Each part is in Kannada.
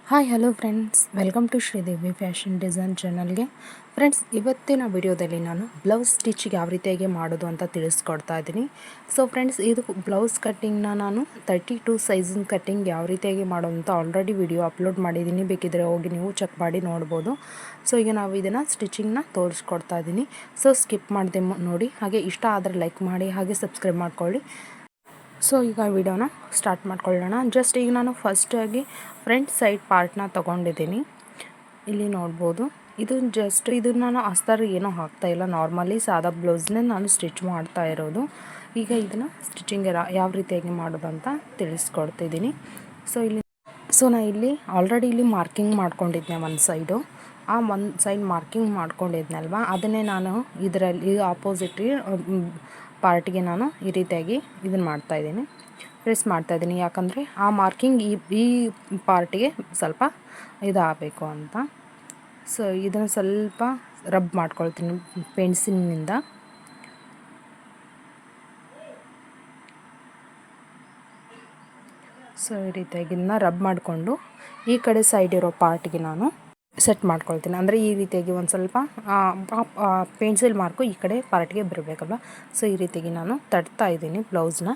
Hi hello friends, welcome to Sridevi fashion design ಚಾನಲ್ಗೆ. ಫ್ರೆಂಡ್ಸ್, ಇವತ್ತಿನ ವಿಡಿಯೋದಲ್ಲಿ ನಾನು ಬ್ಲೌಸ್ ಸ್ಟಿಚ್ ಯಾವ ರೀತಿಯಾಗಿ ಮಾಡೋದು ಅಂತ ತಿಳಿಸ್ಕೊಡ್ತಾ ಇದ್ದೀನಿ. ಸೊ ಫ್ರೆಂಡ್ಸ್, ಇದು ಬ್ಲೌಸ್ ಕಟ್ಟಿಂಗ್ನ ನಾನು 32 ಸೈಜಿನ ಕಟ್ಟಿಂಗ್ ಯಾವ ರೀತಿಯಾಗಿ ಮಾಡೋದು ಅಂತ ಆಲ್ರೆಡಿ ವಿಡಿಯೋ ಅಪ್ಲೋಡ್ ಮಾಡಿದ್ದೀನಿ. ಬೇಕಿದ್ದರೆ ಹೋಗಿ ನೀವು ಚೆಕ್ ಮಾಡಿ ನೋಡ್ಬೋದು. ಸೊ ಈಗ ನಾವು ಇದನ್ನು ಸ್ಟಿಚಿಂಗ್ನ ತೋರಿಸ್ಕೊಡ್ತಾ ಇದ್ದೀನಿ. ಸೊ ಸ್ಕಿಪ್ ಮಾಡದೆ ನೋಡಿ, ಹಾಗೆ ಇಷ್ಟ ಆದರೆ ಲೈಕ್ ಮಾಡಿ, ಹಾಗೆ ಸಬ್ಸ್ಕ್ರೈಬ್ ಮಾಡ್ಕೊಳ್ಳಿ. ಸೊ ಈಗ ವಿಡಿಯೋನ ಸ್ಟಾರ್ಟ್ ಮಾಡ್ಕೊಳ್ಳೋಣ. ಜಸ್ಟ್ ಈಗ ನಾನು ಫಸ್ಟಾಗಿ ಫ್ರಂಟ್ ಸೈಡ್ ಪಾರ್ಟ್ನ ತೊಗೊಂಡಿದ್ದೀನಿ. ಇಲ್ಲಿ ನೋಡ್ಬೋದು, ಇದು ನಾನು ಅಸ್ತರ್ ಏನೂ ಹಾಕ್ತಾಯಿಲ್ಲ, ನಾರ್ಮಲಿ ಸಾದಾ ಬ್ಲೌಸ್ನೇ ನಾನು ಸ್ಟಿಚ್ ಮಾಡ್ತಾ ಇರೋದು. ಈಗ ಇದನ್ನು ಸ್ಟಿಚಿಂಗ್ ಯಾವ ರೀತಿಯಾಗಿ ಮಾಡೋದು ಅಂತ ತಿಳಿಸ್ಕೊಡ್ತಿದ್ದೀನಿ. ಸೊ ನಾನು ಇಲ್ಲಿ ಆಲ್ರೆಡಿ ಮಾರ್ಕಿಂಗ್ ಮಾಡ್ಕೊಂಡಿದ್ದೆ ಒಂದು ಸೈಡು. ಆ ಒಂದು ಸೈಡ್ ಮಾರ್ಕಿಂಗ್ ಮಾಡ್ಕೊಂಡಿದ್ನಲ್ವ, ಅದನ್ನೇ ನಾನು ಇದರಲ್ಲಿ ಆಪೋಸಿಟ್ ಪಾರ್ಟ್ಗೆ ನಾನು ಈ ರೀತಿಯಾಗಿ ಇದನ್ನು ಮಾಡ್ತಾಯಿದ್ದೀನಿ, ಪ್ರೆಸ್ ಮಾಡ್ತಾಯಿದ್ದೀನಿ. ಯಾಕಂದರೆ ಆ ಮಾರ್ಕಿಂಗ್ ಈ ಪಾರ್ಟಿಗೆ ಸ್ವಲ್ಪ ಇದಾಗಬೇಕು ಅಂತ. ಸೊ ಇದನ್ನು ಸ್ವಲ್ಪ ರಬ್ ಮಾಡ್ಕೊಳ್ತೀನಿ ಪೆನ್ಸಿಲ್ನಿಂದ. ಸೊ ಈ ರೀತಿಯಾಗಿ ಇದನ್ನು ರಬ್ ಮಾಡಿಕೊಂಡು ಈ ಕಡೆ ಸೈಡ್ ಇರೋ ಪಾರ್ಟ್ಗೆ ನಾನು ಸೆಟ್ ಮಾಡ್ಕೊಳ್ತೀನಿ. ಅಂದರೆ ಈ ರೀತಿಯಾಗಿ ಒಂದು ಸ್ವಲ್ಪ ಪೆನ್ಸಿಲ್ ಮಾರ್ಕು ಈ ಕಡೆ ಪಾರ್ಟ್ಗೆ ಬರಬೇಕಲ್ವ. ಸೊ ಈ ರೀತಿಯಾಗಿ ನಾನು ತಟ್ತಾ ಇದ್ದೀನಿ ಬ್ಲೌಸ್ನ.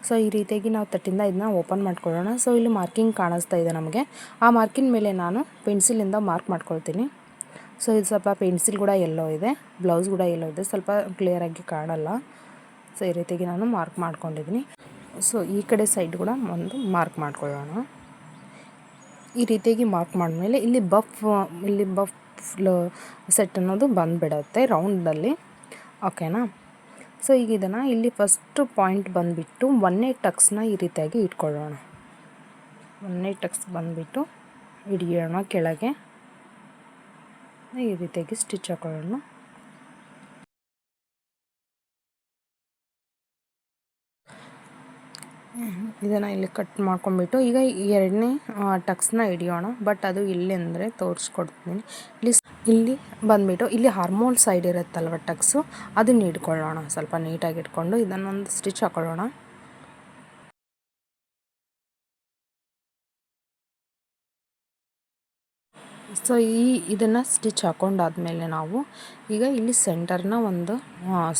ಸೊ ಈ ರೀತಿಯಾಗಿ ನಾವು ತಟ್ಟಿಂದ ಇದನ್ನ ಓಪನ್ ಮಾಡ್ಕೊಳ್ಳೋಣ. ಸೊ ಇಲ್ಲಿ ಮಾರ್ಕಿಂಗ್ ಕಾಣಿಸ್ತಾ ಇದೆ ನಮಗೆ. ಆ ಮಾರ್ಕಿಂಗ್ ಮೇಲೆ ನಾನು ಪೆನ್ಸಿಲಿಂದ ಮಾರ್ಕ್ ಮಾಡ್ಕೊಳ್ತೀನಿ. ಸೊ ಇದು ಸ್ವಲ್ಪ ಪೆನ್ಸಿಲ್ ಕೂಡ ಎಲ್ಲೋ ಇದೆ, ಬ್ಲೌಸ್ ಕೂಡ ಎಲ್ಲೋ ಇದೆ, ಸ್ವಲ್ಪ ಕ್ಲಿಯರಾಗಿ ಕಾಣಲ್ಲ. ಸೊ ಈ ರೀತಿಯಾಗಿ ನಾನು ಮಾರ್ಕ್ ಮಾಡ್ಕೊಂಡಿದ್ದೀನಿ. ಸೊ ಈ ಕಡೆ ಸೈಡ್ ಕೂಡ ಒಂದು ಮಾರ್ಕ್ ಮಾಡ್ಕೊಳ್ಳೋಣ. ಈ ರೀತಿಯಾಗಿ ಮಾರ್ಕ್ ಮಾಡಿದ್ಮೇಲೆ ಇಲ್ಲಿ ಬಫ್ ಸೆಟ್ ಅನ್ನೋದು ಬಂದುಬಿಡುತ್ತೆ ರೌಂಡಲ್ಲಿ, ಓಕೆನಾ. ಸೊ ಈಗ ಇದನ್ನು ಇಲ್ಲಿ ಫಸ್ಟು ಪಾಯಿಂಟ್ ಬಂದುಬಿಟ್ಟು 1/8 ಟಕ್ಸ್ನ ಈ ರೀತಿಯಾಗಿ ಇಟ್ಕೊಳ್ಳೋಣ. 1/8 ಟಕ್ಸ್ ಬಂದುಬಿಟ್ಟು ಹಿಡಿಯೋಣ ಕೆಳಗೆ. ಈ ರೀತಿಯಾಗಿ ಸ್ಟಿಚ್ ಹಾಕೊಳ್ಳೋಣ. ಇದನ್ನು ಇಲ್ಲಿ ಕಟ್ ಮಾಡ್ಕೊಂಡ್ಬಿಟ್ಟು ಈಗ ಎರಡನೇ ಟಕ್ಸ್ನ ಹಿಡಿಯೋಣ. ಬಟ್ ಅದು ಇಲ್ಲಿ ಅಂದರೆ ತೋರಿಸ್ಕೊಡ್ತೀನಿ. ಇಲ್ಲಿ ಬಂದುಬಿಟ್ಟು ಇಲ್ಲಿ ಹಾರ್ಮೋಲ್ ಸೈಡ್ ಇರುತ್ತಲ್ವ ಟಕ್ಸು, ಅದನ್ನ ಹಿಡ್ಕೊಳ್ಳೋಣ. ಸ್ವಲ್ಪ ನೀಟಾಗಿ ಇಟ್ಕೊಂಡು ಇದನ್ನೊಂದು ಸ್ಟಿಚ್ ಹಾಕೊಳ್ಳೋಣ. ಸೊ ಇದನ್ನು ಸ್ಟಿಚ್ ಹಾಕೊಂಡಾದ್ಮೇಲೆ ನಾವು ಈಗ ಇಲ್ಲಿ ಸೆಂಟರ್ನ ಒಂದು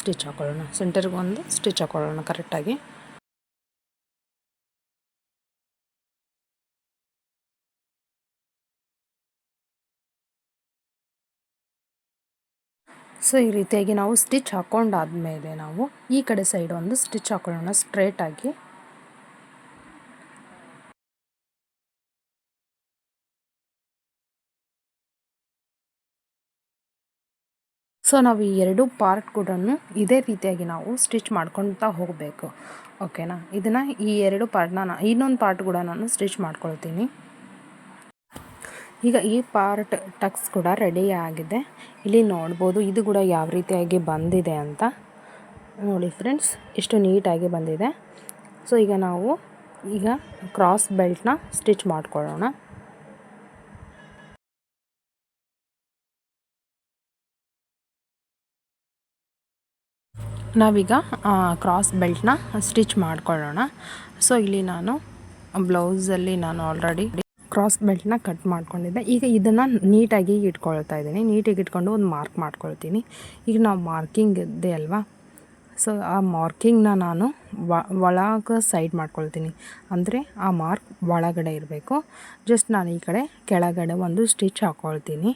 ಸ್ಟಿಚ್ ಹಾಕೊಳ್ಳೋಣ. ಸೆಂಟರ್ಗೆ ಒಂದು ಸ್ಟಿಚ್ ಹಾಕೊಳ್ಳೋಣ ಕರೆಕ್ಟಾಗಿ. ಸೊ ಈ ರೀತಿಯಾಗಿ ನಾವು ಸ್ಟಿಚ್ ಹಾಕೊಂಡಾದ್ಮೇಲೆ ನಾವು ಈ ಕಡೆ ಸೈಡ್ ಒಂದು ಸ್ಟಿಚ್ ಹಾಕೊಳ್ಳೋಣ ಸ್ಟ್ರೇಟಾಗಿ. ಸೊ ನಾವು ಈ ಎರಡು ಪಾರ್ಟ್ ಕೂಡ ಇದೇ ರೀತಿಯಾಗಿ ನಾವು ಸ್ಟಿಚ್ ಮಾಡ್ಕೊಳ್ತಾ ಹೋಗಬೇಕು, ಓಕೆನಾ. ಇದನ್ನು ಈ ಎರಡು ಪಾರ್ಟ್ನ ಇನ್ನೊಂದು ಪಾರ್ಟ್ ಕೂಡ ನಾನು ಸ್ಟಿಚ್ ಮಾಡ್ಕೊಳ್ತೀನಿ. ಈಗ ಈ ಪಾರ್ಟ್ ಟಕ್ಸ್ ಕೂಡ ರೆಡಿ ಆಗಿದೆ. ಇಲ್ಲಿ ನೋಡ್ಬೋದು, ಇದು ಕೂಡ ಯಾವ ರೀತಿಯಾಗಿ ಬಂದಿದೆ ಅಂತ ನೋಡಿ ಫ್ರೆಂಡ್ಸ್, ಎಷ್ಟು ನೀಟಾಗಿ ಬಂದಿದೆ. ಸೊ ಈಗ ನಾವು ಕ್ರಾಸ್ ಬೆಲ್ಟ್ನ ಸ್ಟಿಚ್ ಮಾಡ್ಕೊಳ್ಳೋಣ. ನಾವೀಗ ಕ್ರಾಸ್ ಬೆಲ್ಟ್ನ ಸ್ಟಿಚ್ ಮಾಡ್ಕೊಳ್ಳೋಣ. ಸೊ ಇಲ್ಲಿ ನಾನು ಬ್ಲೌಸಲ್ಲಿ ನಾನು ಆಲ್ರೆಡಿ ಕ್ರಾಸ್ ಬೆಲ್ಟ್ನ ಕಟ್ ಮಾಡ್ಕೊಂಡಿದ್ದೆ. ಈಗ ಇದನ್ನು ನೀಟಾಗಿ ಇಟ್ಕೊಳ್ತಾ ಇದ್ದೀನಿ. ನೀಟಾಗಿ ಇಟ್ಕೊಂಡು ಒಂದು ಮಾರ್ಕ್ ಮಾಡ್ಕೊಳ್ತೀನಿ. ಈಗ ನಾವು ಮಾರ್ಕಿಂಗ್ ಇದೆ ಅಲ್ವಾ, ಸೊ ಆ ಮಾರ್ಕಿಂಗ್ನ ನಾನು ಒಳಗೆ ಸೈಡ್ ಮಾಡ್ಕೊಳ್ತೀನಿ. ಅಂದರೆ ಆ ಮಾರ್ಕ್ ಒಳಗಡೆ ಇರಬೇಕು. ಜಸ್ಟ್ ನಾನು ಈ ಕಡೆ ಕೆಳಗಡೆ ಒಂದು ಸ್ಟಿಚ್ ಹಾಕ್ಕೊಳ್ತೀನಿ.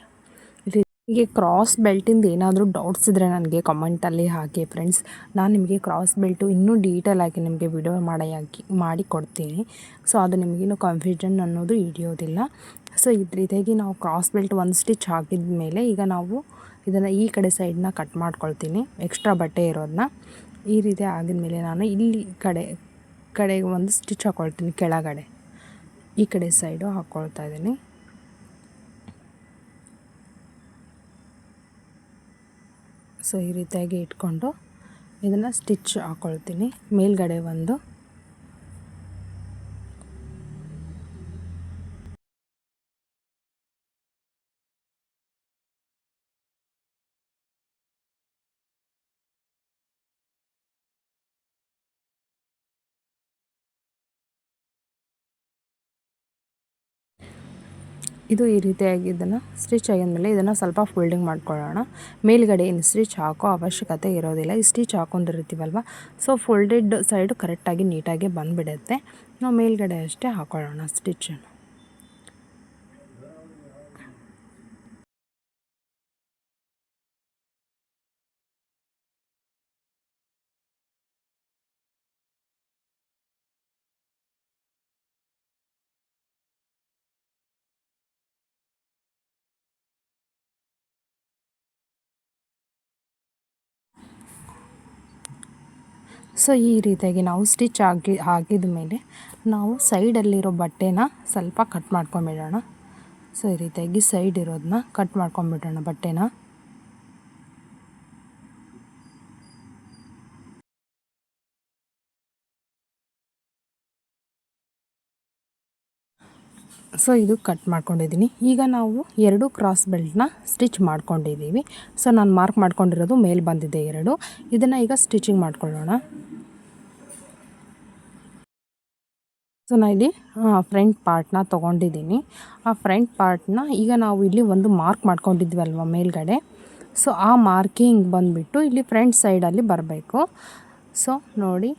ಹೀಗೆ ಕ್ರಾಸ್ ಬೆಲ್ಟಿಂದ ಏನಾದರೂ ಡೌಟ್ಸ್ ಇದ್ದರೆ ನನಗೆ ಕಮೆಂಟಲ್ಲಿ ಹಾಕಿ ಫ್ರೆಂಡ್ಸ್. ನಾನು ನಿಮಗೆ ಕ್ರಾಸ್ ಬೆಲ್ಟು ಇನ್ನೂ ಡೀಟೇಲಾಗಿ ನಿಮಗೆ ವಿಡಿಯೋ ಮಾಡಿ ಕೊಡ್ತೀನಿ. ಸೊ ಅದು ನಿಮಗೇನು ಕನ್ಫ್ಯೂಷನ್ ಅನ್ನೋದು ಹಿಡಿಯೋದಿಲ್ಲ. ಸೊ ಇದೇ ರೀತಿಯಾಗಿ ನಾವು ಕ್ರಾಸ್ ಬೆಲ್ಟ್ ಒಂದು ಸ್ಟಿಚ್ ಹಾಕಿದ ಮೇಲೆ ಈಗ ನಾವು ಇದನ್ನು ಈ ಕಡೆ ಸೈಡನ್ನ ಕಟ್ ಮಾಡ್ಕೊಳ್ತೀನಿ, ಎಕ್ಸ್ಟ್ರಾ ಬಟ್ಟೆ ಇರೋದನ್ನ. ಈ ರೀತಿ ಆಗಿದ್ಮೇಲೆ ನಾನು ಇಲ್ಲಿ ಕಡೆಗೆ ಒಂದು ಸ್ಟಿಚ್ ಹಾಕ್ಕೊಳ್ತೀನಿ ಕೆಳಗಡೆ. ಈ ಕಡೆ ಸೈಡು ಹಾಕ್ಕೊಳ್ತಾ ಇದ್ದೀನಿ. ಸೊ ಈ ರೀತಿಯಾಗಿ ಇಟ್ಕೊಂಡು ಇದನ್ನು ಸ್ಟಿಚ್ ಹಾಕ್ಕೊಳ್ತೀನಿ ಮೇಲ್ಗಡೆ ಒಂದು. ಇದು ಈ ರೀತಿಯಾಗಿ ಇದನ್ನು ಸ್ಟಿಚ್ ಆಗಿದ್ಮೇಲೆ ಇದನ್ನು ಸ್ವಲ್ಪ ಫೋಲ್ಡಿಂಗ್ ಮಾಡ್ಕೊಳ್ಳೋಣ. ಮೇಲ್ಗಡೆ ಏನು ಸ್ಟಿಚ್ ಹಾಕೋ ಅವಶ್ಯಕತೆ ಇರೋದಿಲ್ಲ. ಈ ಸ್ಟಿಚ್ ಹಾಕೊಂಡಿರ್ತೀವಲ್ವ, ಸೊ ಫೋಲ್ಡೆಡ್ ಸೈಡು ಕರೆಕ್ಟಾಗಿ ನೀಟಾಗಿ ಬಂದುಬಿಡುತ್ತೆ. ನಾವು ಮೇಲ್ಗಡೆ ಅಷ್ಟೇ ಹಾಕೊಳ್ಳೋಣ ಸ್ಟಿಚ್ಚನ್ನು. ಸೊ ಈ ರೀತಿಯಾಗಿ ನಾವು ಸ್ಟಿಚ್ ಹಾಕಿದ ಮೇಲೆ ನಾವು ಸೈಡಲ್ಲಿರೋ ಬಟ್ಟೆನ ಸ್ವಲ್ಪ ಕಟ್ ಮಾಡ್ಕೊಂಬಿಡೋಣ. ಸೊ ಈ ರೀತಿಯಾಗಿ ಸೈಡ್ ಇರೋದನ್ನ ಕಟ್ ಮಾಡ್ಕೊಂಬಿಡೋಣ ಬಟ್ಟೆನ. ಸೊ ಇದು ಕಟ್ ಮಾಡ್ಕೊಂಡಿದ್ದೀನಿ. ಈಗ ನಾವು 2 ಕ್ರಾಸ್ ಬೆಲ್ಟ್ನ ಸ್ಟಿಚ್ ಮಾಡ್ಕೊಂಡಿದ್ದೀವಿ. ಸೊ ನಾನು ಮಾರ್ಕ್ ಮಾಡ್ಕೊಂಡಿರೋದು ಮೇಲೆ ಬಂದಿದೆ 2. ಇದನ್ನು ಈಗ ಸ್ಟಿಚಿಂಗ್ ಮಾಡ್ಕೊಳ್ಳೋಣ. ಸೊ ನಾನು ಇಲ್ಲಿ ಫ್ರಂಟ್ ಪಾರ್ಟ್ನ ತೊಗೊಂಡಿದ್ದೀನಿ. ಆ ಫ್ರಂಟ್ ಪಾರ್ಟ್ನ ಈಗ ನಾವು ಇಲ್ಲಿ ಒಂದು ಮಾರ್ಕ್ ಮಾಡ್ಕೊಂಡಿದ್ವಲ್ವ ಮೇಲ್ಗಡೆ, ಸೊ ಆ ಮಾರ್ಕಿಂಗ್ ಬಂದುಬಿಟ್ಟು ಇಲ್ಲಿ ಫ್ರಂಟ್ ಸೈಡಲ್ಲಿ ಬರಬೇಕು. ಸೊ ನೋಡಿ,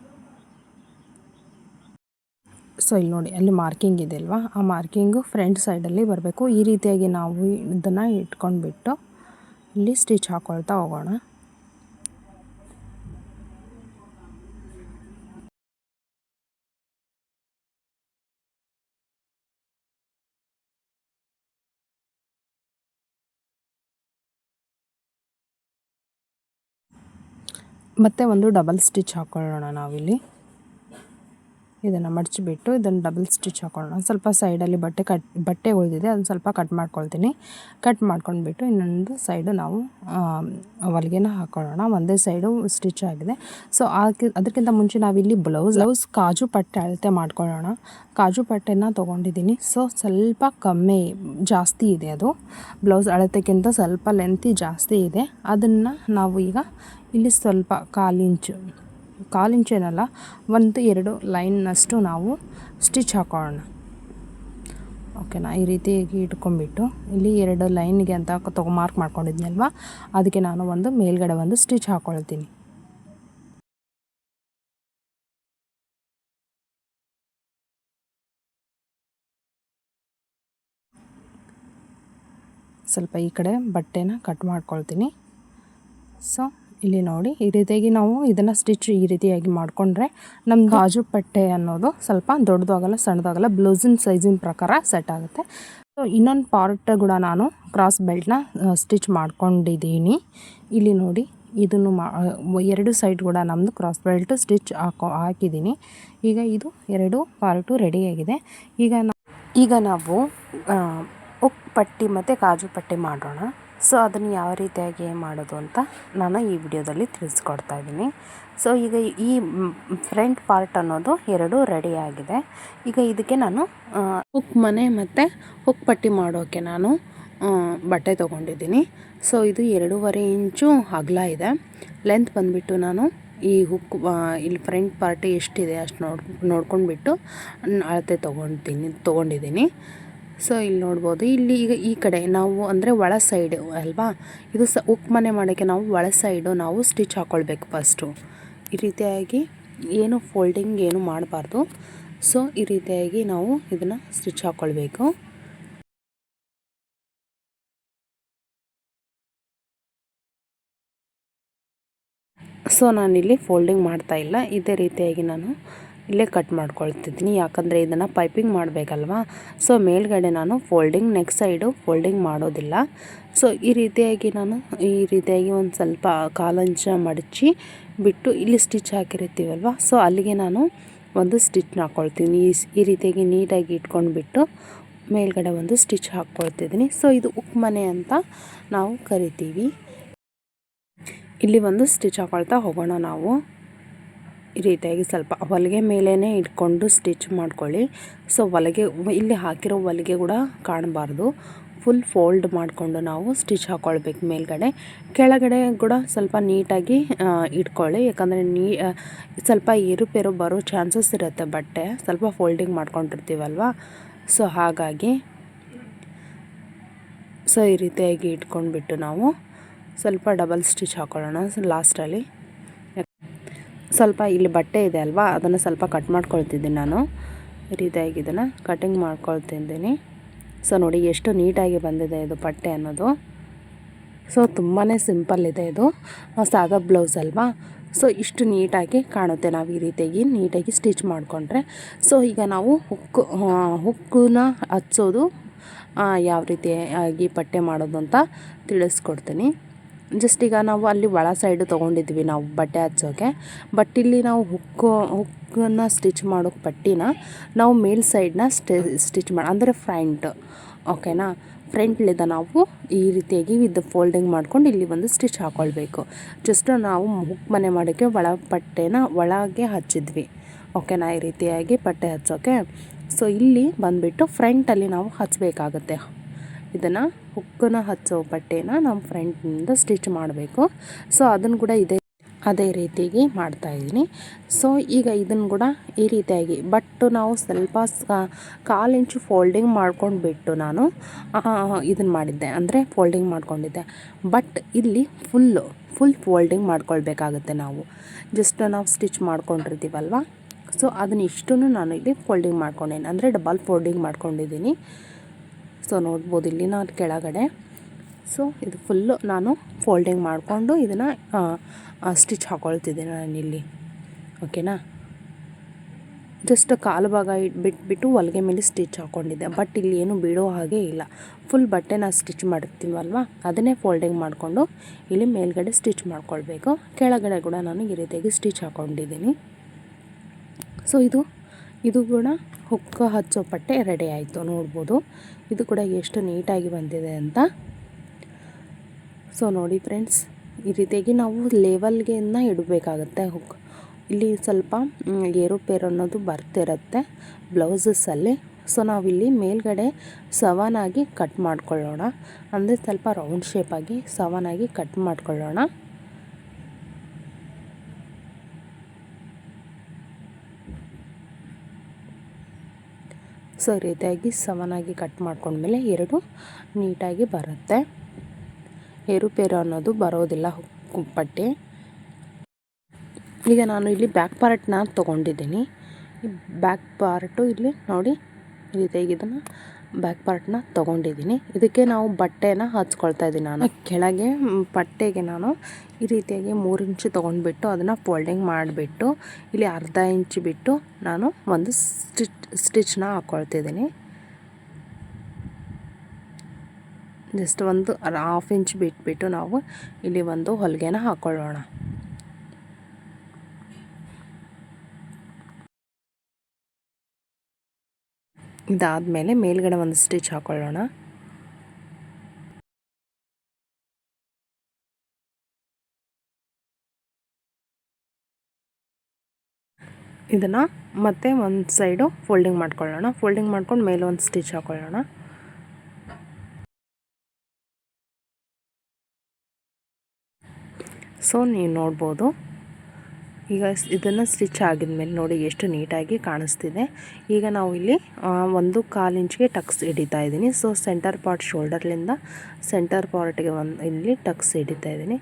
ಸೊ ಇಲ್ಲಿ ನೋಡಿ ಅಲ್ಲಿ ಮಾರ್ಕಿಂಗ್ ಇದೆ ಅಲ್ವಾ, ಆ ಮಾರ್ಕಿಂಗು ಫ್ರಂಟ್ ಸೈಡಲ್ಲಿ ಬರಬೇಕು. ಈ ರೀತಿಯಾಗಿ ನಾವು ಇದನ್ನು ಇಟ್ಕೊಂಡ್ಬಿಟ್ಟು ಇಲ್ಲಿ ಸ್ಟಿಚ್ ಹಾಕ್ಕೊಳ್ತಾ ಹೋಗೋಣ. ಮತ್ತು ಒಂದು ಡಬಲ್ ಸ್ಟಿಚ್ ಹಾಕ್ಕೊಳ್ಳೋಣ ನಾವಿಲ್ಲಿ. ಇದನ್ನು ಮಡಚಿಬಿಟ್ಟು ಇದನ್ನು ಡಬಲ್ ಸ್ಟಿಚ್ ಹಾಕೊಳ್ಳೋಣ. ಸ್ವಲ್ಪ ಸೈಡಲ್ಲಿ ಬಟ್ಟೆ ಉಳಿದಿದೆ, ಅದನ್ನು ಸ್ವಲ್ಪ ಕಟ್ ಮಾಡ್ಕೊಳ್ತೀನಿ. ಕಟ್ ಮಾಡ್ಕೊಂಡ್ಬಿಟ್ಟು ಇನ್ನೊಂದು ಸೈಡು ನಾವು ಹೊಲಿಗೆನ ಹಾಕ್ಕೊಳ್ಳೋಣ. ಒಂದೇ ಸೈಡು ಸ್ಟಿಚ್ ಆಗಿದೆ. ಸೊ ಅದಕ್ಕಿಂತ ಮುಂಚೆ ನಾವಿಲ್ಲಿ ಬ್ಲೌಸ್ ಕಾಜು ಪಟ್ಟೆ ಅಳತೆ ಮಾಡ್ಕೊಳ್ಳೋಣ. ಕಾಜು ಪಟ್ಟೆನ ತೊಗೊಂಡಿದ್ದೀನಿ. ಸೊ ಸ್ವಲ್ಪ ಕಮ್ಮಿ ಜಾಸ್ತಿ ಇದೆ, ಅದು ಬ್ಲೌಸ್ ಅಳತೆಗಿಂತ ಸ್ವಲ್ಪ ಲೆಂತಿ ಜಾಸ್ತಿ ಇದೆ. ಅದನ್ನು ನಾವು ಈಗ ಇಲ್ಲಿ ಸ್ವಲ್ಪ ಕಾಲು ಇಂಚೇನಲ್ಲ, 1-2 ಲೈನ್ನಷ್ಟು ನಾವು ಸ್ಟಿಚ್ ಹಾಕೊಳ್ಳೋಣ. ಓಕೆನಾ, ಈ ರೀತಿಯಾಗಿ ಇಟ್ಕೊಂಡ್ಬಿಟ್ಟು ಇಲ್ಲಿ 2 ಲೈನ್ಗೆ ಅಂತ ಮಾರ್ಕ್ ಮಾಡ್ಕೊಂಡಿದ್ನಲ್ವ, ಅದಕ್ಕೆ ನಾನು ಒಂದು ಮೇಲ್ಗಡೆ ಒಂದು ಸ್ಟಿಚ್ ಹಾಕ್ಕೊಳ್ತೀನಿ. ಸ್ವಲ್ಪ ಈ ಕಡೆ ಬಟ್ಟೆನ ಕಟ್ ಮಾಡ್ಕೊಳ್ತೀನಿ. ಸೊ ಇಲ್ಲಿ ನೋಡಿ, ಈ ರೀತಿಯಾಗಿ ನಾವು ಇದನ್ನು ಸ್ಟಿಚ್ ಈ ರೀತಿಯಾಗಿ ಮಾಡಿಕೊಂಡ್ರೆ ನಮ್ಮ ಕಾಜು ಪಟ್ಟೆ ಅನ್ನೋದು ಸ್ವಲ್ಪ ದೊಡ್ಡದಾಗಲ್ಲ ಸಣ್ಣದಾಗಲ್ಲ, ಬ್ಲೌಸಿನ ಸೈಜಿನ ಪ್ರಕಾರ ಸೆಟ್ ಆಗುತ್ತೆ. ಸೊ ಇನ್ನೊಂದು ಪಾರ್ಟ್ ಕೂಡ ನಾನು ಕ್ರಾಸ್ ಬೆಲ್ಟ್ನ ಸ್ಟಿಚ್ ಮಾಡ್ಕೊಂಡಿದ್ದೀನಿ. ಇಲ್ಲಿ ನೋಡಿ, ಇದನ್ನು 2 ಸೈಡ್ ಕೂಡ ನಮ್ಮದು ಕ್ರಾಸ್ ಬೆಲ್ಟ್ ಸ್ಟಿಚ್ ಹಾಕಿದ್ದೀನಿ. ಈಗ ಇದು 2 ಪಾರ್ಟು ರೆಡಿಯಾಗಿದೆ. ಈಗ ನಾವು ಉಕ್ ಪಟ್ಟಿ ಮತ್ತು ಕಾಜು ಪಟ್ಟಿ ಮಾಡೋಣ. ಸೊ ಅದನ್ನು ಯಾವ ರೀತಿಯಾಗಿ ಮಾಡೋದು ಅಂತ ನಾನು ಈ ವಿಡಿಯೋದಲ್ಲಿ ತಿಳಿಸ್ಕೊಡ್ತಾ ಇದ್ದೀನಿ. ಸೊ ಈಗ ಈ ಫ್ರಂಟ್ ಪಾರ್ಟ್ ಅನ್ನೋದು 2 ರೆಡಿಯಾಗಿದೆ. ಈಗ ಇದಕ್ಕೆ ನಾನು ಹುಕ್ ಮನೆ ಮತ್ತು ಹುಕ್ ಪಟ್ಟಿ ಮಾಡೋಕ್ಕೆ ನಾನು ಬಟ್ಟೆ ತೊಗೊಂಡಿದ್ದೀನಿ. ಸೊ ಇದು 2.5 ಇಂಚು ಅಗಲ ಇದೆ. ಲೆಂತ್ ಬಂದುಬಿಟ್ಟು ನಾನು ಈ ಹುಕ್ ಇಲ್ಲಿ ಫ್ರಂಟ್ ಪಾರ್ಟ್ ಎಷ್ಟಿದೆ ಅಷ್ಟು ನೋಡ್ಕೊಂಡ್ಬಿಟ್ಟು ಅಳತೆ ತೊಗೊಂಡಿದ್ದೀನಿ. ಸೊ ಇಲ್ಲಿ ನೋಡ್ಬೋದು, ಇಲ್ಲಿ ಈಗ ಈ ಕಡೆ ನಾವು ಅಂದರೆ ಒಳ ಸೈಡು ಅಲ್ವಾ, ಇದು ಹುಕ್ ಮನೆ ಮಾಡೋಕ್ಕೆ ನಾವು ಒಳ ಸೈಡು ನಾವು ಸ್ಟಿಚ್ ಹಾಕ್ಕೊಳ್ಬೇಕು ಫಸ್ಟು. ಈ ರೀತಿಯಾಗಿ ಏನು ಫೋಲ್ಡಿಂಗ್ ಏನು ಮಾಡಬಾರ್ದು. ಸೊ ಈ ರೀತಿಯಾಗಿ ನಾವು ಇದನ್ನು ಸ್ಟಿಚ್ ಹಾಕ್ಕೊಳ್ಬೇಕು. ಸೊ ನಾನಿಲ್ಲಿ ಫೋಲ್ಡಿಂಗ್ ಮಾಡ್ತಾಯಿಲ್ಲ, ಇದೇ ರೀತಿಯಾಗಿ ನಾನು ಇಲ್ಲೇ ಕಟ್ ಮಾಡ್ಕೊಳ್ತಿದ್ದೀನಿ. ಯಾಕಂದರೆ ಇದನ್ನು ಪೈಪಿಂಗ್ ಮಾಡಬೇಕಲ್ವಾ. ಸೊ ಮೇಲ್ಗಡೆ ನಾನು ನೆಕ್ಸ್ಟ್ ಸೈಡು ಫೋಲ್ಡಿಂಗ್ ಮಾಡೋದಿಲ್ಲ. ಸೊ ಈ ರೀತಿಯಾಗಿ ಒಂದು ಸ್ವಲ್ಪ ಕಾಲಂಚ ಮಡಚಿ ಬಿಟ್ಟು ಇಲ್ಲಿ ಸ್ಟಿಚ್ ಹಾಕಿರ್ತೀವಲ್ವ, ಸೊ ಅಲ್ಲಿಗೆ ನಾನು ಒಂದು ಸ್ಟಿಚ್ನ ಹಾಕ್ಕೊಳ್ತೀನಿ. ಈ ರೀತಿಯಾಗಿ ನೀಟಾಗಿ ಇಟ್ಕೊಂಡ್ಬಿಟ್ಟು ಮೇಲ್ಗಡೆ ಒಂದು ಸ್ಟಿಚ್ ಹಾಕ್ಕೊಳ್ತಿದ್ದೀನಿ. ಸೊ ಇದು ಉಕ್ ಮನೆ ಅಂತ ನಾವು ಕರಿತೀವಿ. ಇಲ್ಲಿ ಒಂದು ಸ್ಟಿಚ್ ಹಾಕ್ಕೊಳ್ತಾ ಹೋಗೋಣ ನಾವು. ಈ ರೀತಿಯಾಗಿ ಸ್ವಲ್ಪ ಹೊಲಿಗೆ ಮೇಲೇ ಇಟ್ಕೊಂಡು ಸ್ಟಿಚ್ ಮಾಡ್ಕೊಳ್ಳಿ. ಸೊ ಇಲ್ಲಿ ಹಾಕಿರೋ ಹೊಲಿಗೆ ಕೂಡ ಕಾಣಬಾರ್ದು. ಫುಲ್ ಫೋಲ್ಡ್ ಮಾಡಿಕೊಂಡು ನಾವು ಸ್ಟಿಚ್ ಹಾಕ್ಕೊಳ್ಬೇಕು. ಕೆಳಗಡೆ ಕೂಡ ಸ್ವಲ್ಪ ನೀಟಾಗಿ ಇಟ್ಕೊಳ್ಳಿ. ಯಾಕಂದರೆ ಸ್ವಲ್ಪ ಏರುಪೇರು ಬರೋ ಚಾನ್ಸಸ್ ಇರುತ್ತೆ. ಬಟ್ಟೆ ಸ್ವಲ್ಪ ಫೋಲ್ಡಿಂಗ್ ಮಾಡ್ಕೊಂಡಿರ್ತೀವಲ್ವ, ಸೊ ಹಾಗಾಗಿ ಸೊ ಈ ರೀತಿಯಾಗಿ ಇಟ್ಕೊಂಡ್ಬಿಟ್ಟು ನಾವು ಸ್ವಲ್ಪ ಡಬಲ್ ಸ್ಟಿಚ್ ಹಾಕೊಳ್ಳೋಣ ಲಾಸ್ಟಲ್ಲಿ. ಸ್ವಲ್ಪ ಇಲ್ಲಿ ಬಟ್ಟೆ ಇದೆ ಅಲ್ವಾ, ಅದನ್ನು ಸ್ವಲ್ಪ ಕಟ್ ಮಾಡ್ಕೊಳ್ತಿದ್ದೀನಿ ನಾನು. ಈ ರೀತಿಯಾಗಿ ಇದನ್ನು ಕಟಿಂಗ್ ಮಾಡ್ಕೊಳ್ತಿದ್ದೀನಿ. ಸೊ ನೋಡಿ ಎಷ್ಟು ನೀಟಾಗಿ ಬಂದಿದೆ ಇದು ಬಟ್ಟೆ ಅನ್ನೋದು. ಸೊ ತುಂಬಾ ಸಿಂಪಲ್ ಇದೆ ಇದು, ಸಾದಾ ಬ್ಲೌಸ್ ಅಲ್ವಾ. ಸೊ ಇಷ್ಟು ನೀಟಾಗಿ ಕಾಣುತ್ತೆ ನಾವು ಈ ರೀತಿಯಾಗಿ ನೀಟಾಗಿ ಸ್ಟಿಚ್ ಮಾಡಿಕೊಂಡ್ರೆ. ಸೊ ಈಗ ನಾವು ಹುಕ್ಕನ್ನ ಹಚ್ಚೋದು ಯಾವ ರೀತಿಯಾಗಿ ಪಟ್ಟೆ ಮಾಡೋದು ಅಂತ ತಿಳಿಸ್ಕೊಡ್ತೀನಿ. ಜಸ್ಟ್ ಈಗ ನಾವು ಅಲ್ಲಿ ಒಳ ಸೈಡು ತೊಗೊಂಡಿದ್ವಿ ನಾವು ಬಟ್ಟೆ ಹಚ್ಚೋಕ್ಕೆ, ಬಟ್ ಇಲ್ಲಿ ನಾವು ಹುಕ್ಕನ್ನು ಸ್ಟಿಚ್ ಮಾಡೋಕ್ಕೆ ಪಟ್ಟಿನ ನಾವು ಮೇಲ್ ಸೈಡನ್ನ ಸ್ಟಿಚ್ ಮಾಡಿ ಅಂದರೆ ಫ್ರಂಟ್, ಓಕೆನಾ. ಫ್ರಂಟ್ಲಿಂದ ನಾವು ಈ ರೀತಿಯಾಗಿ ವಿತ್ ಫೋಲ್ಡಿಂಗ್ ಮಾಡ್ಕೊಂಡು ಇಲ್ಲಿ ಒಂದು ಸ್ಟಿಚ್ ಹಾಕ್ಕೊಳ್ಬೇಕು. ಜಸ್ಟ್ ನಾವು ಹುಕ್ ಮನೆ ಮಾಡೋಕ್ಕೆ ಒಳ ಪಟ್ಟೆನ ಒಳಗೆ ಹಚ್ಚಿದ್ವಿ, ಓಕೆನಾ, ಈ ರೀತಿಯಾಗಿ ಪಟ್ಟೆ ಹಚ್ಚೋಕ್ಕೆ. ಸೊ ಇಲ್ಲಿ ಬಂದುಬಿಟ್ಟು ಫ್ರಂಟಲ್ಲಿ ನಾವು ಹಚ್ಚಬೇಕಾಗತ್ತೆ. ಇದನ್ನು ಹುಕ್ಕನ್ನು ಹಚ್ಚೋ ಬಟ್ಟೆನ ನಾವು ಫ್ರಂಟಿಂದ ಸ್ಟಿಚ್ ಮಾಡಬೇಕು. ಸೊ ಅದನ್ನು ಕೂಡ ಅದೇ ರೀತಿಯಾಗಿ ಮಾಡ್ತಾಯಿದ್ದೀನಿ. ಸೊ ಈಗ ಇದನ್ನು ಕೂಡ ಈ ರೀತಿಯಾಗಿ ಬಟ್ ನಾವು ಸ್ವಲ್ಪ 1/4 ಇಂಚು ಫೋಲ್ಡಿಂಗ್ ಮಾಡ್ಕೊಂಡ್ಬಿಟ್ಟು ನಾನು ಇದನ್ನು ಮಾಡಿದ್ದೆ, ಅಂದರೆ ಫೋಲ್ಡಿಂಗ್ ಮಾಡ್ಕೊಂಡಿದ್ದೆ. ಬಟ್ ಇಲ್ಲಿ ಫುಲ್ ಫೋಲ್ಡಿಂಗ್ ಮಾಡ್ಕೊಳ್ಬೇಕಾಗುತ್ತೆ ನಾವು. ಜಸ್ಟ್ ನಾವು ಸ್ಟಿಚ್ ಮಾಡ್ಕೊಂಡಿರ್ತೀವಲ್ವ, ಸೊ ಅದನ್ನ ಇಷ್ಟನ್ನು ನಾನು ಇಲ್ಲಿ ಫೋಲ್ಡಿಂಗ್ ಮಾಡ್ಕೊಂಡೇನೆ, ಅಂದರೆ ಡಬಲ್ ಫೋಲ್ಡಿಂಗ್ ಮಾಡ್ಕೊಂಡಿದ್ದೀನಿ. ಸೊ ನೋಡ್ಬೋದು ಇಲ್ಲಿ ನಾನು ಕೆಳಗಡೆ. ಸೊ ಇದು ಫುಲ್ಲು ನಾನು ಫೋಲ್ಡಿಂಗ್ ಮಾಡಿಕೊಂಡು ಇದನ್ನು ಸ್ಟಿಚ್ ಹಾಕ್ಕೊಳ್ತಿದ್ದೀನಿ ನಾನಿಲ್ಲಿ, ಓಕೆನಾ. ಜಸ್ಟ್ ಕಾಲು ಭಾಗ ಬಿಟ್ಬಿಟ್ಟು ಹೊಲಿಗೆ ಮೇಲೆ ಸ್ಟಿಚ್ ಹಾಕ್ಕೊಂಡಿದ್ದೆ. ಬಟ್ ಇಲ್ಲಿ ಏನು ಬಿಡೋ ಹಾಗೆ ಇಲ್ಲ, ಫುಲ್ ಬಟ್ಟೆನ ಸ್ಟಿಚ್ ಮಾಡಿರ್ತೀವಲ್ವ ಅದನ್ನೇ ಫೋಲ್ಡಿಂಗ್ ಮಾಡಿಕೊಂಡು ಇಲ್ಲಿ ಮೇಲ್ಗಡೆ ಸ್ಟಿಚ್ ಮಾಡ್ಕೊಳ್ಬೇಕು. ಕೆಳಗಡೆ ಕೂಡ ನಾನು ಈ ರೀತಿಯಾಗಿ ಸ್ಟಿಚ್ ಹಾಕ್ಕೊಂಡಿದ್ದೀನಿ. ಸೊ ಇದು ಕೂಡ ಹುಕ್ಕ ಹಚ್ಚೋ ಪಟ್ಟೆ ರೆಡಿ ಆಯಿತು. ನೋಡ್ಬೋದು ಇದು ಕೂಡ ಎಷ್ಟು ನೀಟಾಗಿ ಬಂದಿದೆ ಅಂತ. ಸೊ ನೋಡಿ ಫ್ರೆಂಡ್ಸ್, ಈ ರೀತಿಯಾಗಿ ನಾವು ಲೆವೆಲ್ಗೆ ಇಡಬೇಕಾಗತ್ತೆ ಹುಕ್. ಇಲ್ಲಿ ಸ್ವಲ್ಪ ಏರುಪೇರು ಅನ್ನೋದು ಬರ್ತಿರುತ್ತೆ ಬ್ಲೌಸಸ್ಸಲ್ಲಿ. ಸೊ ನಾವಿಲ್ಲಿ ಮೇಲ್ಗಡೆ ಸವನಾಗಿ ಕಟ್ ಮಾಡ್ಕೊಳ್ಳೋಣ, ಅಂದರೆ ಸ್ವಲ್ಪ ರೌಂಡ್ ಶೇಪಾಗಿ ಸವನಾಗಿ ಕಟ್ ಮಾಡ್ಕೊಳ್ಳೋಣ. ಸೊ ಈ ರೀತಿಯಾಗಿ ಸವನಾಗಿ ಕಟ್ ಮಾಡ್ಕೊಂಡ್ಮೇಲೆ ಎರಡು ನೀಟಾಗಿ ಬರುತ್ತೆ, ಏರುಪೇರು ಅನ್ನೋದು ಬರೋದಿಲ್ಲ ಪಟ್ಟೆ. ಈಗ ನಾನು ಇಲ್ಲಿ ಬ್ಯಾಕ್ ಪಾರ್ಟ್ನ ತೊಗೊಂಡಿದ್ದೀನಿ. ಈ ಬ್ಯಾಕ್ ಪಾರ್ಟು ಇಲ್ಲಿ ನೋಡಿ ಈ ರೀತಿಯಾಗಿ ಇದನ್ನು ಬ್ಯಾಕ್ ಪಾರ್ಟ್ನ ತೊಗೊಂಡಿದ್ದೀನಿ. ಇದಕ್ಕೆ ನಾವು ಬಟ್ಟೆನ ಹಚ್ಕೊಳ್ತಾ ಇದ್ದೀನಿ ನಾನು. ಕೆಳಗೆ ಪಟ್ಟೆಗೆ ನಾನು ಈ ರೀತಿಯಾಗಿ 3 ಇಂಚು ತೊಗೊಂಡ್ಬಿಟ್ಟು ಅದನ್ನು ಫೋಲ್ಡಿಂಗ್ ಮಾಡಿಬಿಟ್ಟು ಇಲ್ಲಿ ಅರ್ಧ ಇಂಚು ಬಿಟ್ಟು ನಾನು ಒಂದು ಸ್ಟಿಚ್ನ ಹಾಕ್ಕೊಳ್ತಿದ್ದೀನಿ. ಜಸ್ಟ್ ಒಂದು 1/2 ಇಂಚ್ ಬಿಟ್ಬಿಟ್ಟು ನಾವು ಇಲ್ಲಿ ಒಂದು ಹೊಲಿಗೆನ ಹಾಕ್ಕೊಳ್ಳೋಣ. ಇದಾದಮೇಲೆ ಮೇಲ್ಗಡೆ ಒಂದು ಸ್ಟಿಚ್ ಹಾಕ್ಕೊಳ್ಳೋಣ. ಇದನ್ನು ಮತ್ತೆ ಒಂದು ಸೈಡು ಫೋಲ್ಡಿಂಗ್ ಮಾಡ್ಕೊಳ್ಳೋಣ. ಫೋಲ್ಡಿಂಗ್ ಮಾಡ್ಕೊಂಡು ಮೇಲೆ ಒಂದು ಸ್ಟಿಚ್ ಹಾಕ್ಕೊಳ್ಳೋಣ. ಸೊ ನೀವು ನೋಡ್ಬೋದು ಈಗ ಇದನ್ನು ಸ್ಟಿಚ್ ಆಗಿದ್ಮೇಲೆ ನೋಡಿ ಎಷ್ಟು ನೀಟಾಗಿ ಕಾಣಿಸ್ತಿದೆ. ಈಗ ನಾವು ಇಲ್ಲಿ 1/4 ಇಂಚ್ಗೆ ಟಕ್ಸ್ ಹಿಡಿತಾ ಇದ್ದೀನಿ. ಸೊ ಸೆಂಟರ್ ಪಾರ್ಟ್ ಶೋಲ್ಡರ್ಲಿಂದ ಸೆಂಟರ್ ಪಾರ್ಟ್ಗೆ ಇಲ್ಲಿ ಟಕ್ಸ್ ಹಿಡಿತಾ ಇದ್ದೀನಿ.